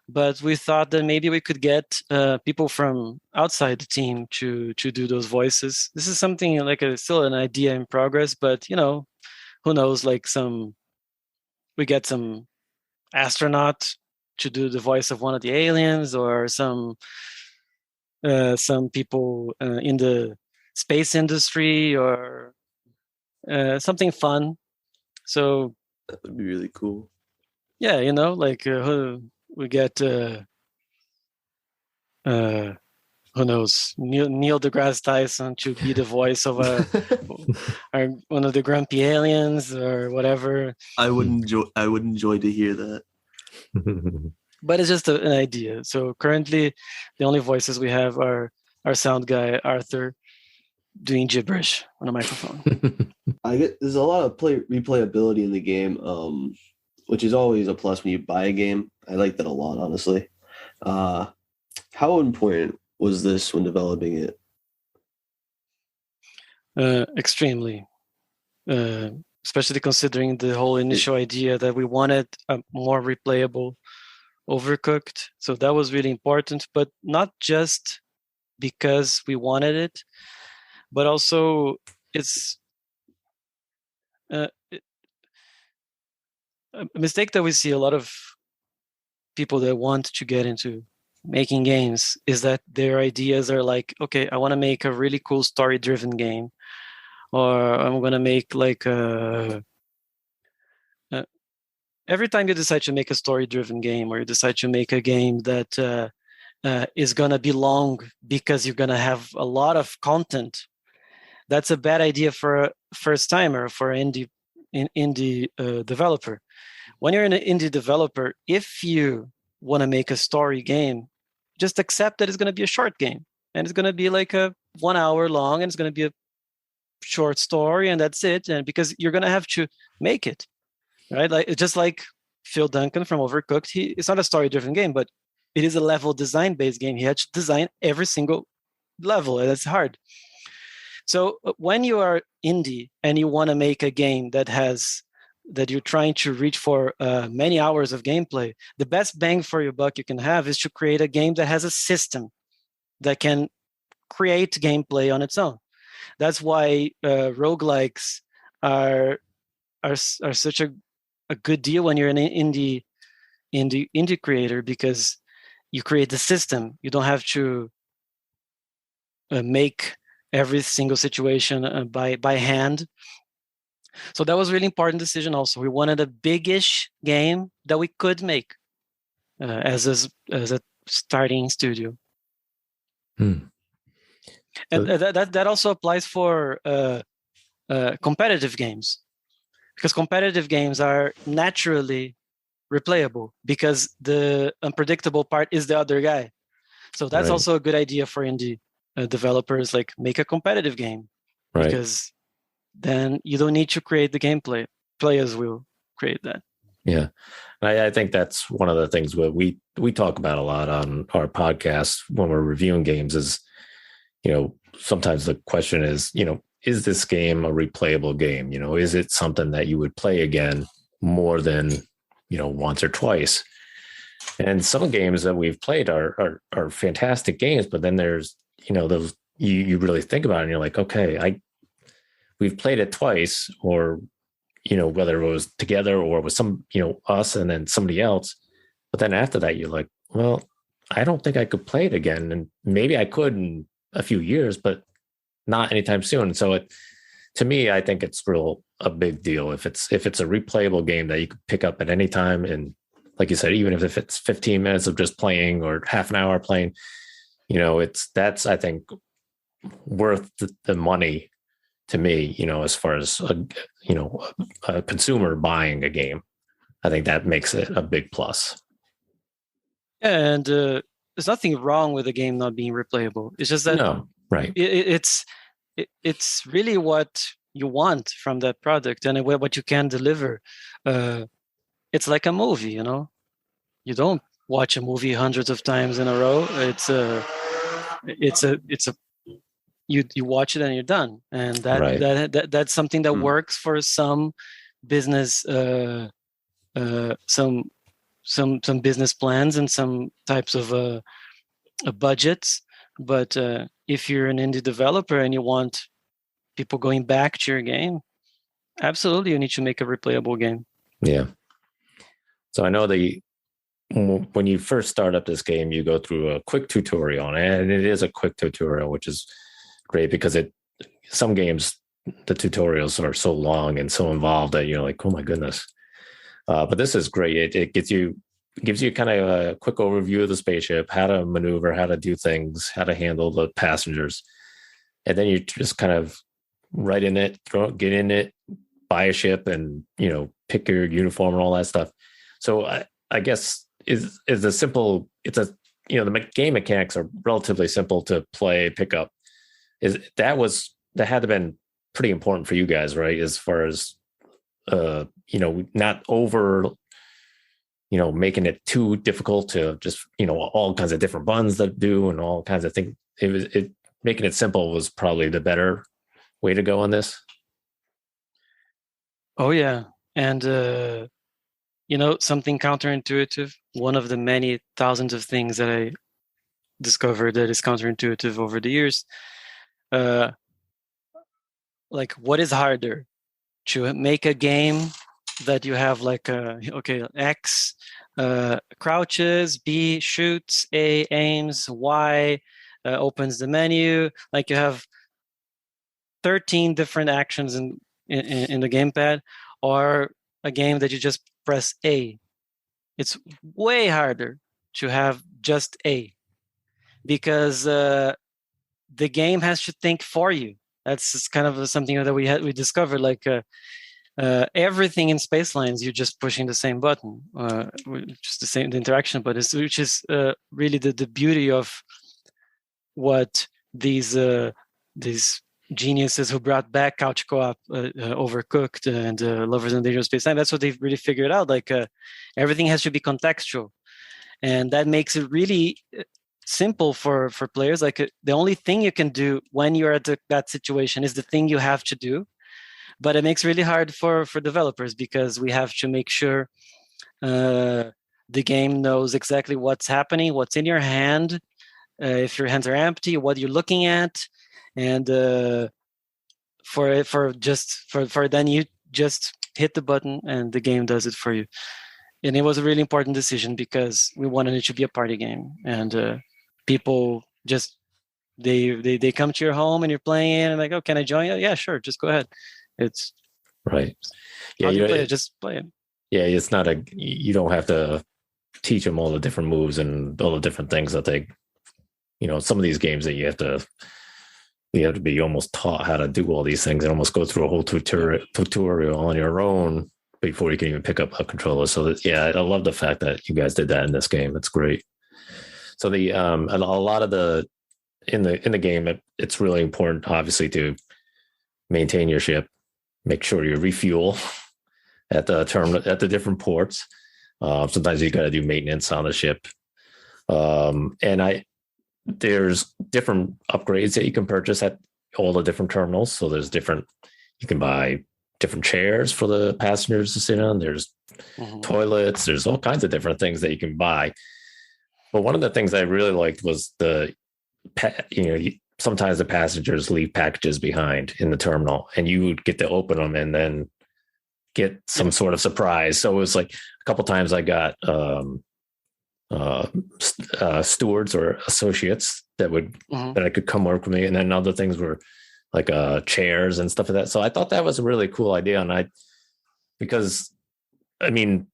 But we thought that maybe we could get people from outside the team to do those voices. This is something like still an idea in progress, but who knows? Like we get some astronaut to do the voice of one of the aliens, or some people in the space industry, or something fun. So that would be really cool. Yeah, like we get who knows, Neil deGrasse Tyson to be the voice of one of the grumpy aliens or whatever. I would enjoy to hear that. But it's just an idea. So currently, the only voices we have are our sound guy Arthur doing gibberish on a microphone. There's a lot of replayability in the game, which is always a plus when you buy a game. I like that a lot, honestly. How important was this when developing it? Extremely. Especially considering the whole initial idea that we wanted a more replayable Overcooked. So that was really important, but not just because we wanted it, but also it's a mistake that we see a lot of people that want to get into making games is that their ideas are like, okay, I want to make a really cool story-driven game, or I'm going to make like every time you decide to make a story-driven game, or you decide to make a game that is going to be long because you're going to have a lot of content, that's a bad idea for a first timer, for an indie developer. When you're an indie developer, if you want to make a story game, just accept that it's going to be a short game, and it's going to be like a 1 hour long, and it's going to be a short story, and that's it. And because you're going to have to make it, right? Like just like Phil Duncan from Overcooked, it's not a story-driven game, but it is a level design-based game. He had to design every single level, and that's hard. So when you are indie and you want to make a game that you're trying to reach for many hours of gameplay, the best bang for your buck you can have is to create a game that has a system that can create gameplay on its own. That's why roguelikes are such a good deal when you're an indie creator, because you create the system. You don't have to make every single situation by hand. So that was a really important decision also. We wanted a big-ish game that we could make as a starting studio. And that also applies for competitive games, because competitive games are naturally replayable because the unpredictable part is the other guy. So that's also a good idea for indie developers, like make a competitive game, because then you don't need to create the gameplay. Players will create that. Yeah. I think that's one of the things we talk about a lot on our podcast when we're reviewing games is, sometimes the question is, is this game a replayable game? Is it something that you would play again more than, once or twice? And some games that we've played are fantastic games, but then there's, those you really think about it and you're like, okay, we've played it twice, or, whether it was together or with some, us and then somebody else. But then after that, you're like, well, I don't think I could play it again. And maybe I could in a few years, but not anytime soon. So to me, I think it's a big deal if it's a replayable game that you could pick up at any time. And like you said, even if it's 15 minutes of just playing or half an hour playing, that's, I think, worth the money to me, as far as a consumer buying a game. I think that makes it a big plus. And there's nothing wrong with a game not being replayable. It's just that it's really what you want from that product and what you can deliver. It's like a movie, you don't watch a movie hundreds of times in a row. You watch it and you're done, and that's something that works for some business, some business plans and some types of budgets. But if you're an indie developer and you want people going back to your game, absolutely, you need to make a replayable game. Yeah. So I know when you first start up this game, you go through a quick tutorial, and it is a quick tutorial, which is great because some games, the tutorials are so long and so involved that you're like, oh my goodness. But this is great. It gives you kind of a quick overview of the spaceship, how to maneuver, how to do things, how to handle the passengers. And then you just kind of get in it, buy a ship and, pick your uniform and all that stuff. So I guess the game mechanics are relatively simple to play, pick up. That had to been pretty important for you guys, right? As far as, not over, making it too difficult to just, all kinds of different buttons that do and all kinds of things. Making it simple was probably the better way to go on this. Oh yeah. And, something counterintuitive. One of the many thousands of things that I discovered that is counterintuitive over the years. Like, what is harder, to make a game that you have like X crouches, B shoots, A aims, Y opens the menu. Like you have 13 different actions in the gamepad, or a game that you just press A. It's way harder to have just A, because the game has to think for you. That's kind of something that we discovered. Like everything in Spacelines, you're just pushing the same button, just the interaction button, which is really the beauty of what these geniuses who brought back couch co-op, Overcooked, and Lovers in Dangerous Space-Time. That's what they've really figured out. Like everything has to be contextual, and that makes it really simple for players. Like the only thing you can do when you're at that situation is the thing you have to do. But it makes it really hard for developers, because we have to make sure the game knows exactly what's happening, what's in your hand, if your hands are empty, what you're looking at, and for then you just hit the button and the game does it for you. And it was a really important decision, because we wanted it to be a party game, and people just they come to your home and you're playing it and like, oh, can I join you? Yeah, sure, just go ahead. It's right. Yeah, just play it. Yeah, it's not you don't have to teach them all the different moves and all the different things that they, some of these games that you have to be almost taught how to do all these things and almost go through a whole tutorial on your own before you can even pick up a controller. So I love the fact that you guys did that in this game. It's great. So a lot of in the game, it's really important, obviously, to maintain your ship, make sure you refuel at the different ports. Sometimes you got to do maintenance on the ship, and there's different upgrades that you can purchase at all the different terminals. So you can buy different chairs for the passengers to sit on. There's toilets. There's all kinds of different things that you can buy. But one of the things I really liked was sometimes the passengers leave packages behind in the terminal, and you would get to open them and then get some sort of surprise. So it was like a couple times I got stewards or associates that I could come work with me, and then other things were like chairs and stuff like that. So I thought that was a really cool idea, because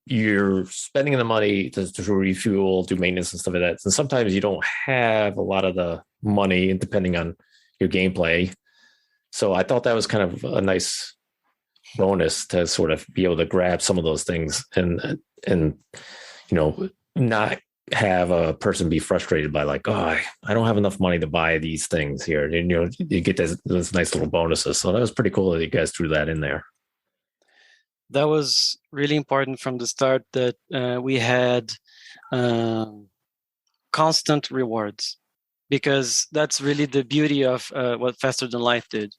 you're spending the money to refuel, do maintenance and stuff like that, and sometimes you don't have a lot of the money, depending on your gameplay. So I thought that was kind of a nice bonus to sort of be able to grab some of those things and not have a person be frustrated by like, oh, I don't have enough money to buy these things here. And, you get those nice little bonuses. So that was pretty cool that you guys threw that in there. That was really important from the start, that we had constant rewards, because that's really the beauty of what Faster Than Light did.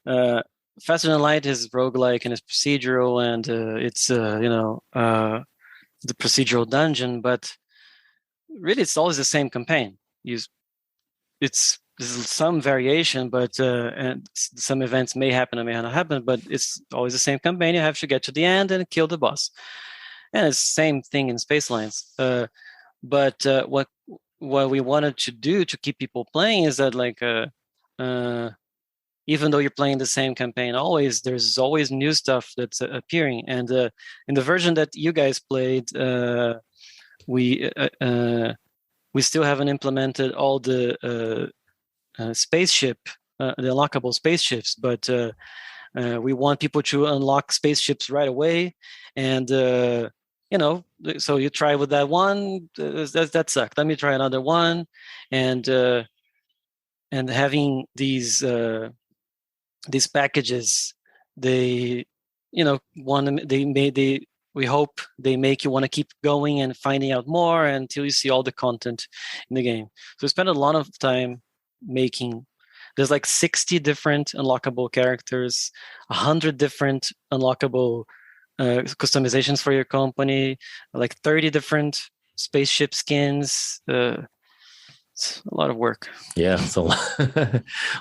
Faster Than Light is roguelike and it's procedural, and it's the procedural dungeon, but really it's always the same campaign. There's some variation, but and some events may happen or may not happen, but it's always the same campaign. You have to get to the end and kill the boss, and it's the same thing in Spacelines. But what we wanted to do to keep people playing is that, like, even though you're playing the same campaign always, there's always new stuff that's appearing. And in the version that you guys played, we still haven't implemented all the spaceship, the unlockable spaceships, but we want people to unlock spaceships right away. And so you try with that one, that sucked. Let me try another one, and having these packages, we hope they make you want to keep going and finding out more until you see all the content in the game. So we spend a lot of time making. There's like 60 different unlockable characters, 100 different unlockable customizations for your company, like 30 different spaceship skins. It's a lot of work. Yeah, it's a lot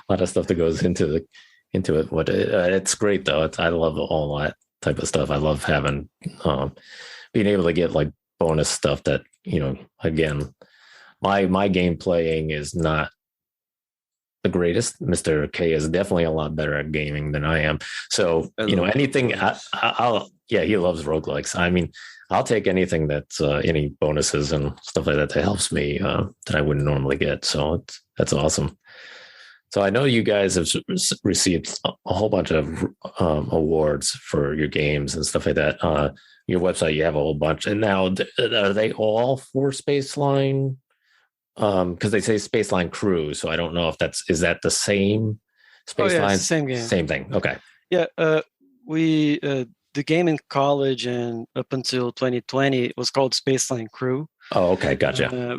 of stuff that goes into it. It's great though. I love all that type of stuff. I love having being able to get like bonus stuff that, again, my game playing is not the greatest. Mr. K is definitely a lot better at gaming than I am. So, anything I'll he loves roguelikes. I mean, I'll take anything that's any bonuses and stuff like that helps me that I wouldn't normally get. So that's awesome. So I know you guys have received a whole bunch of awards for your games and stuff like that. Your website, you have a whole bunch. And now, are they all for Spaceline? Because they say Spaceline Crew, so I don't know if is that the same Spaceline? It's the same game. Same thing. Okay. Yeah. We the game in college and up until 2020 was called Spaceline Crew. Oh, okay, gotcha.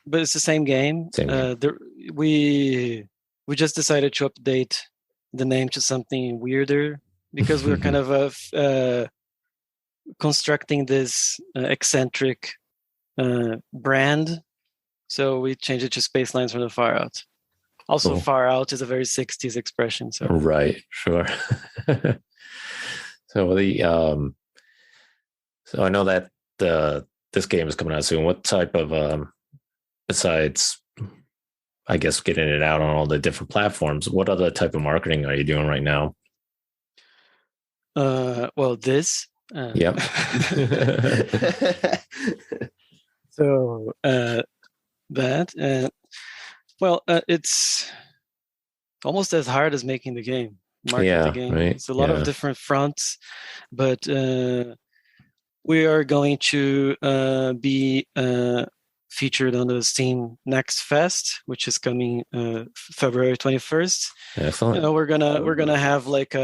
But it's the same game. We just decided to update the name to something weirder because we were kind of constructing this eccentric brand. So we changed it to Spacelines from the Far Out. Also, cool. Far Out is a very 60s expression. So right, sure. So so I know that this game is coming out soon. What type of besides, I guess, getting it out on all the different platforms, what other type of marketing are you doing right now? Well, this. Yep. So that. Well, it's almost as hard as making the game. Market the game. Right. It's a lot of different fronts, but we are going to be featured on the Steam Next Fest, which is coming February 21st. Excellent. We're gonna have like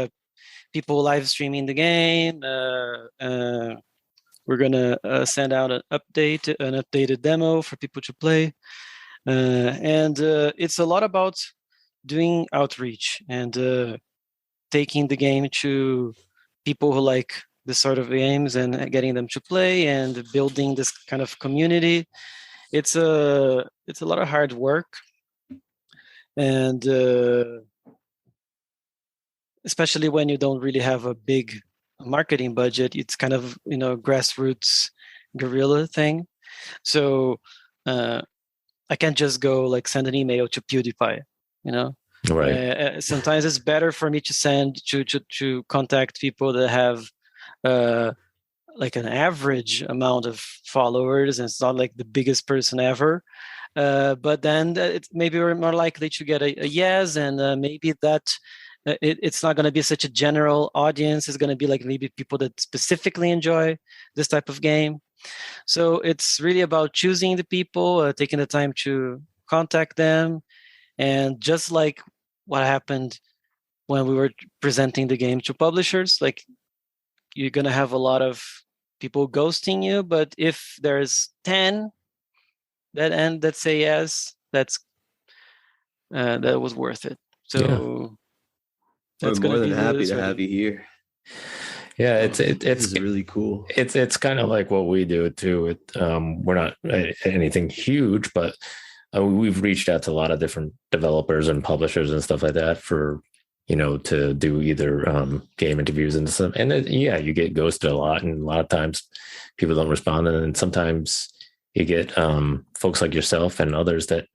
people live streaming the game. We're gonna send out an updated demo for people to play, and it's a lot about doing outreach and taking the game to people who like this sort of games and getting them to play and building this kind of community. It's a lot of hard work, and especially when you don't really have a big marketing budget, it's kind of grassroots guerrilla thing. So I can't just go like send an email to PewDiePie, Right. Sometimes it's better for me to send to contact people that have like an average amount of followers, and it's not like the biggest person ever. But then maybe we're more likely to get a yes, and maybe that it's not going to be such a general audience. It's going to be like maybe people that specifically enjoy this type of game. So it's really about choosing the people, taking the time to contact them, and just like what happened when we were presenting the game to publishers, like you're going to have a lot of people ghosting you, but if there's 10 that say yes, that was worth it. So that's more than happy to have you here. Yeah, it's really cool. It's kind of like what we do too. We're not anything huge, but we've reached out to a lot of different developers and publishers and stuff like that for to do either game interviews and stuff. And you get ghosted a lot, and a lot of times people don't respond. And then sometimes you get folks like yourself and others that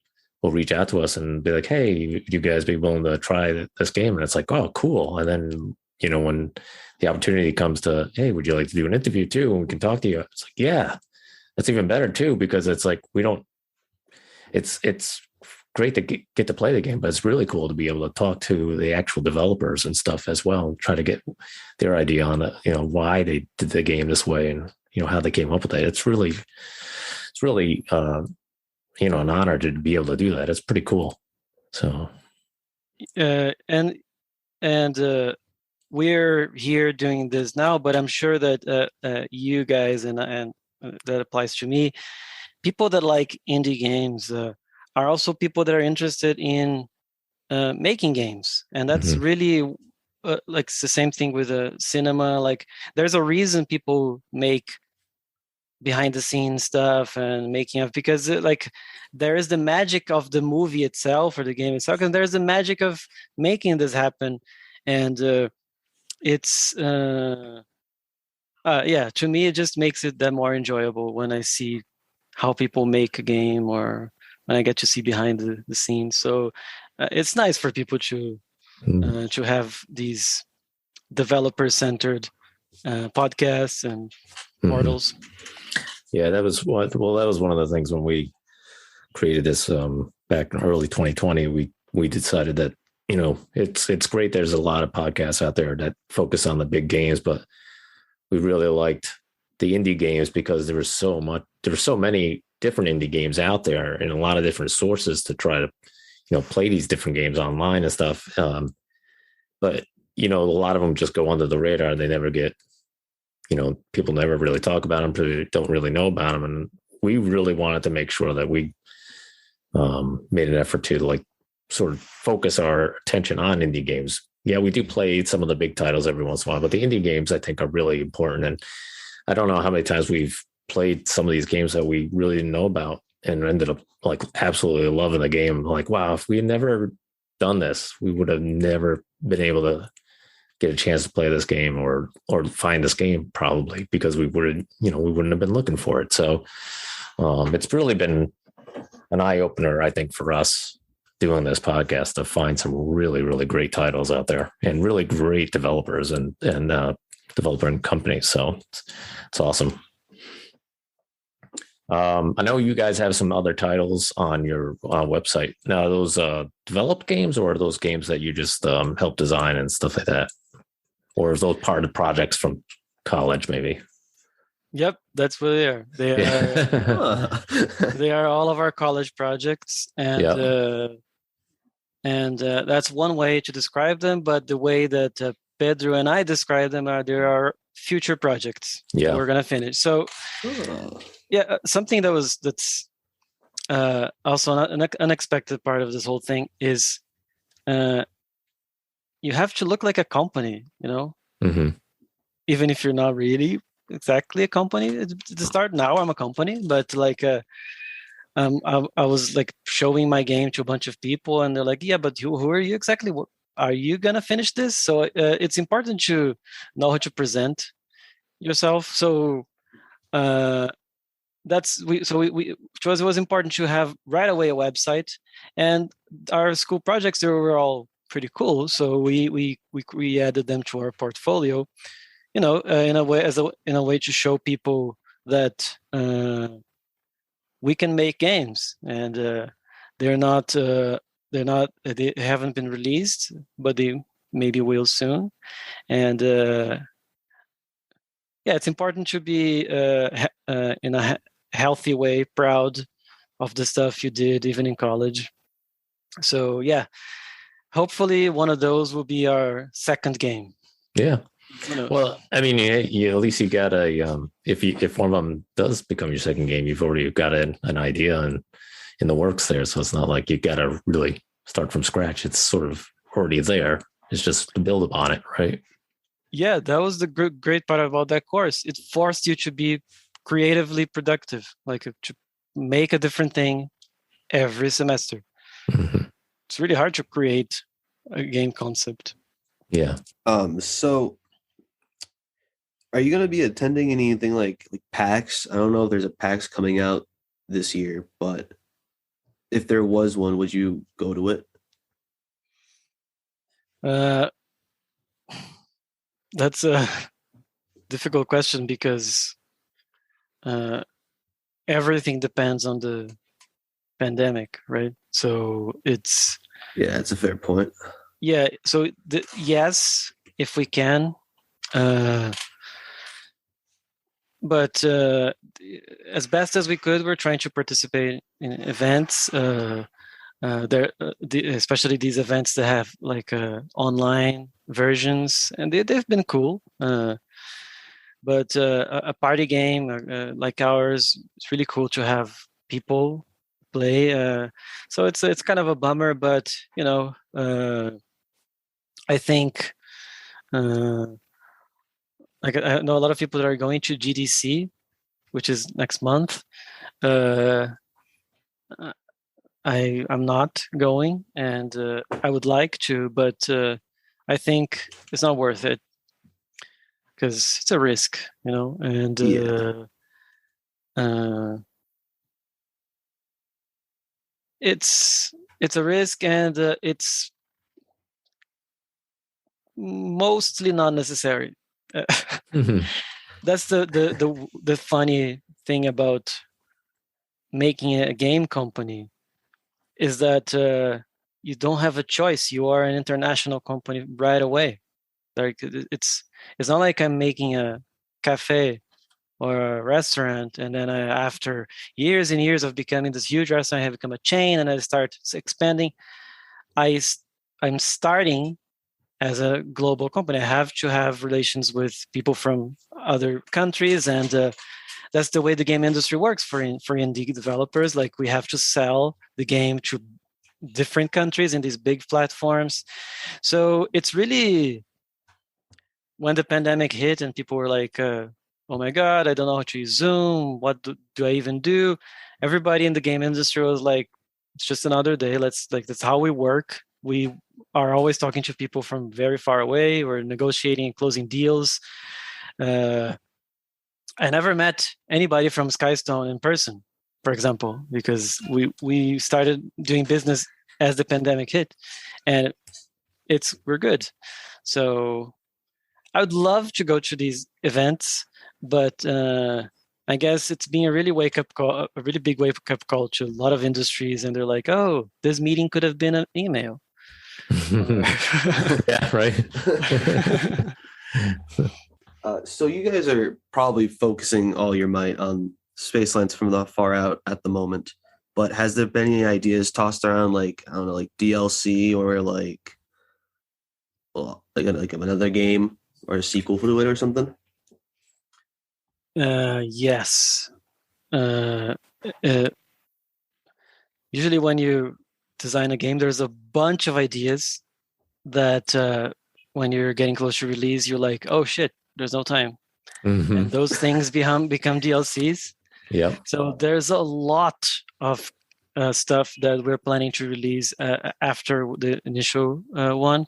will reach out to us and be like, "Hey, you guys be willing to try this game?" And it's like, "Oh, cool." And then when the opportunity comes to, "Hey, would you like to do an interview too? And we can talk to you." It's like, yeah, that's even better too, because it's like it's great to get to play the game, but it's really cool to be able to talk to the actual developers and stuff as well, and try to get their idea on it, why they did the game this way, and how they came up with it. It's really an honor to be able to do that. It's pretty cool. So and we're here doing this now, but I'm sure that you guys and that applies to me, people that like indie games are also people that are interested in making games, and that's really like it's the same thing with cinema. Like there's a reason people make behind the scenes stuff and making of, because like there is the magic of the movie itself or the game itself, and there's the magic of making this happen. And it's to me it just makes it that more enjoyable when I see how people make a game or and I get to see behind the scenes. So it's nice for people to have these developer-centered podcasts and portals. Yeah, that was that was one of the things when we created this back in early 2020. We decided that, you know, it's great. There's a lot of podcasts out there that focus on the big games, but we really liked the indie games because there was so many different indie games out there and a lot of different sources to try to, you know, play these different games online and stuff. But, you know, a lot of them just go under the radar. They never get, you know, people never really talk about them, they don't really know about them. And we really wanted to make sure that we made an effort to like sort of focus our attention on indie games. Yeah, we do play some of the big titles every once in a while, but the indie games I think are really important. And I don't know how many times we've played some of these games that we really didn't know about and ended up like absolutely loving the game. Like, wow, if we had never done this, we would have never been able to get a chance to play this game or find this game, probably because we wouldn't have been looking for it. So it's really been an eye opener, I think, for us doing this podcast to find some really, really great titles out there and really great developers and developer companies. So it's awesome. I know you guys have some other titles on your website. Now, are those developed games or are those games that you just help design and stuff like that? Or is those part of projects from college, maybe? Yep, that's what they are. They are all of our college projects, and that's one way to describe them. But the way that Pedro and I describe them there are future projects. Yeah, we're gonna finish. So, something that's also an unexpected part of this whole thing is you have to look like a company, you know, even if you're not really exactly a company. To start now, I'm a company, but like I was like showing my game to a bunch of people, and they're like, "Yeah, but who are you exactly? Are you gonna finish this?" So it's important to know how to present yourself. So to us, it was important to have right away a website, and our school projects, they were all pretty cool. So we added them to our portfolio, you know, in a way to show people that we can make games, and they haven't been released, but they maybe will soon. And it's important to be in a healthy way proud of the stuff you did even in college. So hopefully one of those will be our second game. Yeah. Well, I mean, you at least you got a if one of them does become your second game, you've already got an idea and in the works there. So it's not like you got to really start from scratch. It's sort of already there. It's just to build upon it, right? Yeah, that was the great part about that course. It forced you to be creatively productive, like to make a different thing every semester. It's really hard to create a game concept. Yeah. So are you going to be attending anything like PAX? I don't know if there's a PAX coming out this year, but if there was one, would you go to it? That's a difficult question because everything depends on the pandemic, right? So it's a fair point. Yeah, so yes, if we can, but as best as we could, we're trying to participate in events. Especially these events that have like online versions, and they've been cool. But a party game like ours, it's really cool to have people play. So it's kind of a bummer, but you know, I think like I know a lot of people that are going to GDC, which is next month. I'm not going, and I would like to, but I think it's not worth it because it's a risk, you know. And it's a risk, and it's mostly not necessary. That's the funny thing about making a game company, is that you don't have a choice. You are an international company right away. Like it's not like I'm making a cafe or a restaurant, and then after years and years of becoming this huge restaurant, I have become a chain, and I start expanding. I'm starting as a global company. I have to have relations with people from other countries, and that's the way the game industry works for indie developers. Like, we have to sell the game to different countries in these big platforms. So it's really, when the pandemic hit and people were like, oh my God, I don't know how to use Zoom. What do I even do? Everybody in the game industry was like, it's just another day. That's how we work. We are always talking to people from very far away. We're negotiating and closing deals. I never met anybody from Skystone in person, for example, because we started doing business as the pandemic hit, and we're good. So I would love to go to these events, but I guess it's been a really big wake up call to a lot of industries, and they're like, "Oh, this meeting could have been an email." Yeah, right. So you guys are probably focusing all your might on Spacelines from the far out at the moment, but has there been any ideas tossed around, like, I don't know, like DLC, or like another game or a sequel to it or something? Yes. Usually when you design a game, there's a bunch of ideas that when you're getting close to release, you're like, oh shit, there's no time. And those things become DLCs. Yeah. So there's a lot of stuff that we're planning to release after the initial one.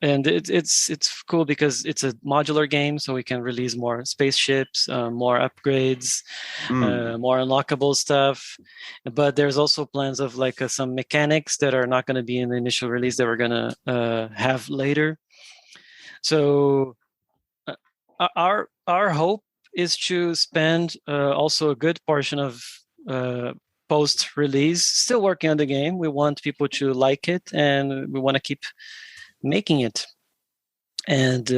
And it's cool because it's a modular game, so we can release more spaceships, more upgrades, more unlockable stuff. But there's also plans of like some mechanics that are not going to be in the initial release that we're going to have later. So our hope is to spend also a good portion of post-release still working on the game. We want people to like it, and we want to keep making it. And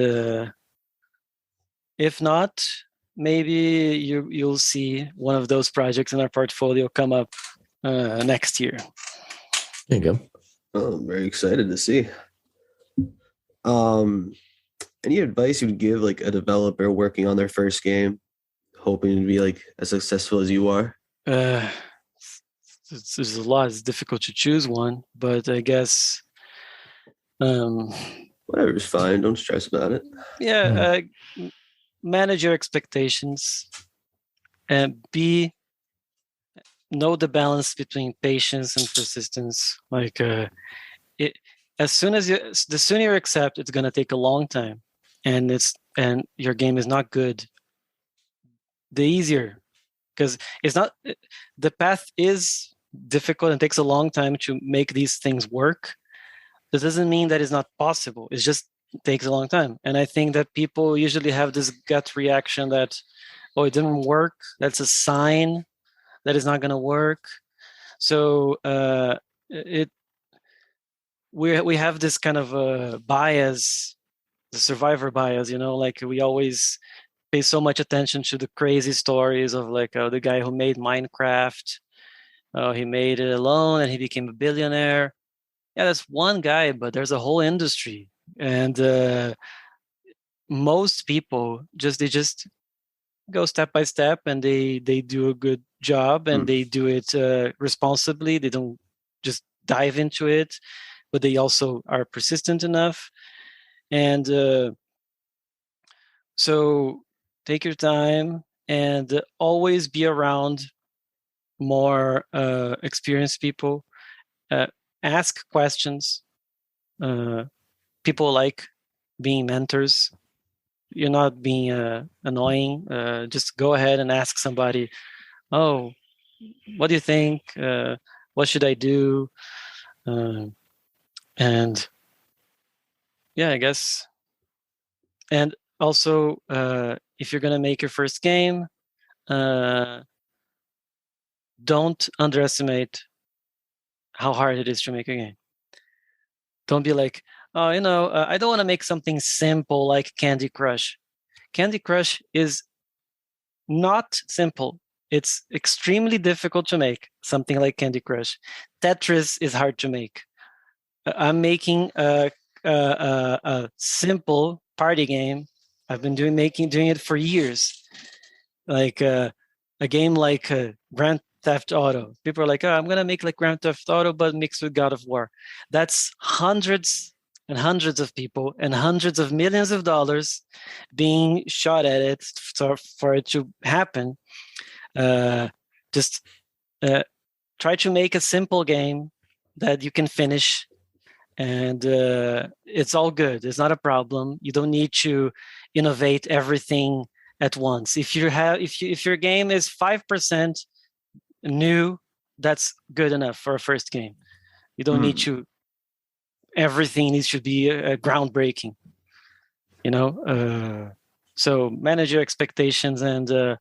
if not, maybe you'll see one of those projects in our portfolio come up next year. There you go. Oh, I'm very excited to see. Any advice you would give like a developer working on their first game, hoping to be like as successful as you are? There's a lot. It's difficult to choose one, but I guess whatever's fine. Don't stress about it. Yeah, manage your expectations, and know the balance between patience and persistence. Like the sooner you accept it's going to take a long time, and your game is not good, the easier, because it's not, the path is difficult and takes a long time to make these things work. This doesn't mean that it's not possible. It just takes a long time. And I think that people usually have this gut reaction that, oh, it didn't work. That's a sign that it's not going to work. So we have this kind of bias, the survivor bias, like we always pay so much attention to the crazy stories of like the guy who made Minecraft. He made it alone and he became a billionaire. Yeah, that's one guy, but there's a whole industry. And most people they just go step by step, and they do a good job, and they do it responsibly. They don't just dive into it, but they also are persistent enough. And so take your time, and always be around more experienced people. Ask questions. People like being mentors. You're not being annoying. Just go ahead and ask somebody, oh, what do you think? What should I do? And yeah, I guess. And also, if you're gonna make your first game, don't underestimate how hard it is to make a game. Don't be like, oh, I don't want to make something simple like Candy Crush. Candy Crush is not simple. It's extremely difficult to make something like Candy Crush. Tetris is hard to make. I'm making a simple party game. I've been doing it for years. Like a game like Grand Theft Auto. People are like, oh, I'm gonna make like Grand Theft Auto, but mixed with God of War. That's hundreds and hundreds of people and hundreds of millions of dollars being shot at it for it to happen. Just try to make a simple game that you can finish, and it's all good. It's not a problem. You don't need to innovate everything at once. If your game is 5% new, that's good enough for a first game. You don't need to. Everything needs to be groundbreaking. So manage your expectations and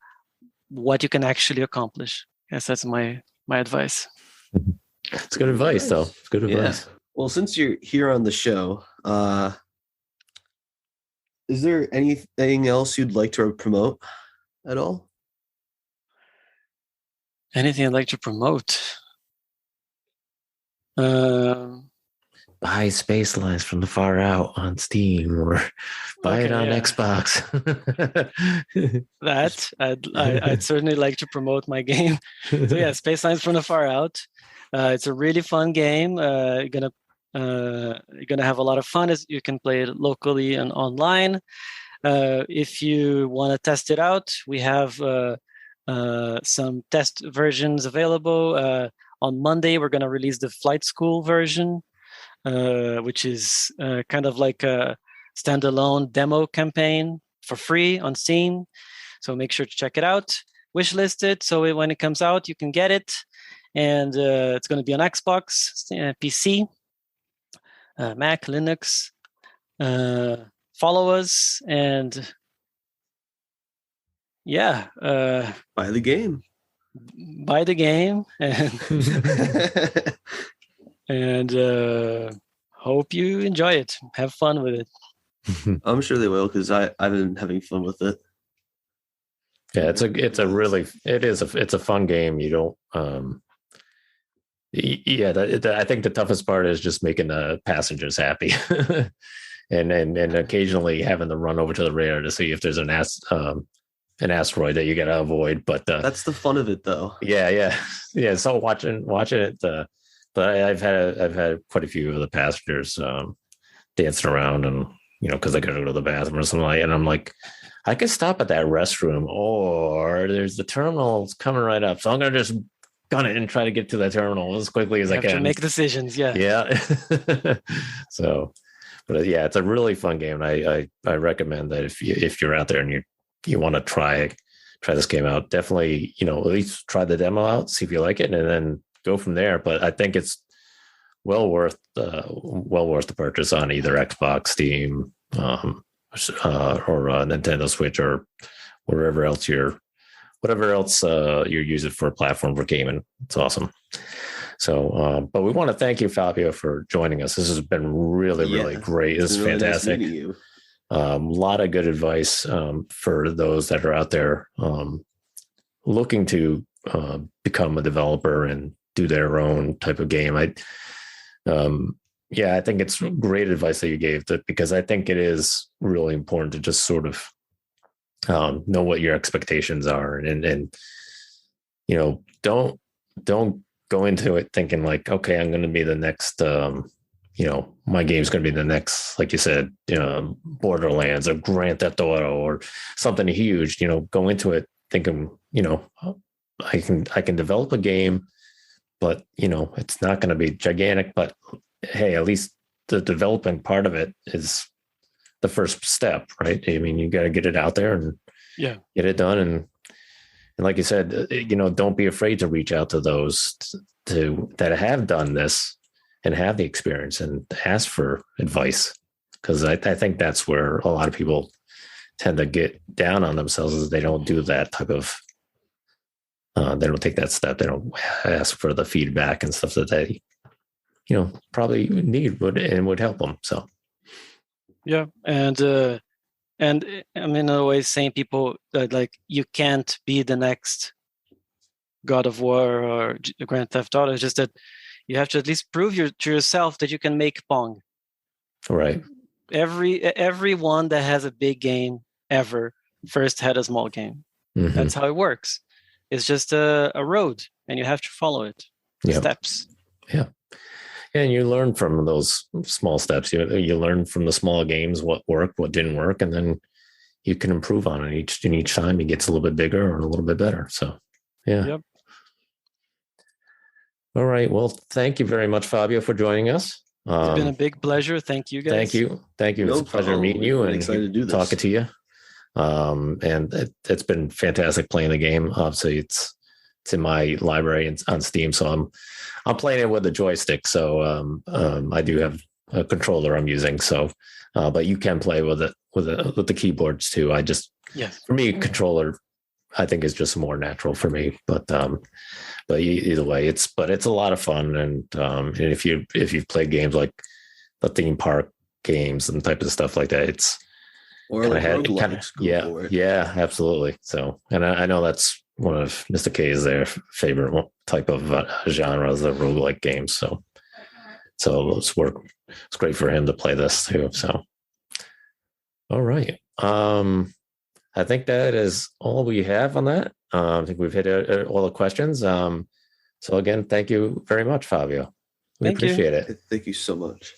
what you can actually accomplish. Yes, that's my advice. It's good advice, though. It's good advice. Well, since you're here on the show, is there anything else you'd like to promote at all? Anything I'd like to promote? Buy Spacelines from the Far Out on Steam, or buy it on Xbox. That I'd certainly like to promote my game. So yeah, Spacelines from the Far Out. It's a really fun game. You're gonna have a lot of fun as you can play it locally and online. If you want to test it out, we have some test versions available. On Monday, we're going to release the flight school version, which is kind of like a standalone demo campaign for free on Steam. So make sure to check it out. Wishlist it so when it comes out, you can get it. And it's going to be on Xbox, PC, Mac, Linux. Follow us and buy the game. Buy the game and hope you enjoy it. Have fun with it. I'm sure they will, because I've been having fun with it. Yeah, it's a fun game. You don't I think the toughest part is just making the passengers happy. and occasionally having to run over to the radar to see if there's an asteroid that you got to avoid. But that's the fun of it, though. Yeah. So watching it, but I've had quite a few of the passengers dancing around, and because I got to go to the bathroom or something like that. And I'm like, I could stop at that restroom, or there's the terminals coming right up, so I'm gonna just gun it and try to get to the terminal as quickly as I can. To make decisions, yeah. So, but yeah, it's a really fun game. I recommend that if you're out there and you want to try this game out, definitely at least try the demo out, see if you like it, and then go from there. But I think it's well worth the purchase on either Xbox, Steam, or Nintendo Switch, or whatever else you're using for a platform for gaming. It's awesome. So, but we want to thank you, Fabio, for joining us. This has been really great. This is really fantastic. Nice meeting you. A lot of good advice for those that are out there looking to become a developer and do their own type of game. I think it's great advice that you gave, because I think it is really important to just sort of know what your expectations are, and don't go into it thinking like, okay, I'm going to be the next my game's going to be the next, like you said, Borderlands or Grand Theft Auto or something huge. Go into it thinking, I can develop a game, but it's not going to be gigantic. But hey, at least the developing part of it is the first step, right? I mean, you got to get it out there and get it done, And like you said, don't be afraid to reach out to those that have done this and have the experience and ask for advice. Because I think that's where a lot of people tend to get down on themselves, is they don't do that type of, they don't take that step. They don't ask for the feedback and stuff that they, probably need would help them. So. Yeah. And I'm in a way saying people that like, you can't be the next God of War or Grand Theft Auto. It's just that you have to at least prove to yourself that you can make Pong. Right. Everyone that has a big game ever first had a small game. Mm-hmm. That's how it works. It's just a road, and you have to follow it. Yep. Steps. Yeah. And you learn from those small steps. You learn from the small games what worked, what didn't work, and then you can improve on it each time. It gets a little bit bigger or a little bit better. So, yeah. Yep. All right. Well, thank you very much, Fabio, for joining us. It's been a big pleasure. Thank you, guys. Thank you. It's a pleasure meeting you and excited to do this. Talking to you. And it's been fantastic playing the game. Obviously, it's in my library on Steam, so I'm playing it with a joystick. So I do have a controller I'm using. So, but you can play with it with the keyboards too. For me, controller I think is just more natural for me. But either way, it's a lot of fun. And if you've played games like the theme park games and type of stuff like that, it's yeah, absolutely. So, and I know that's one of Mr. K's their favorite type of genre, the roguelike games. So it's great for him to play this too. So, all right. I think that is all we have on that. I think we've hit all the questions. So again, thank you very much, Fabio. We appreciate it. Thank you so much.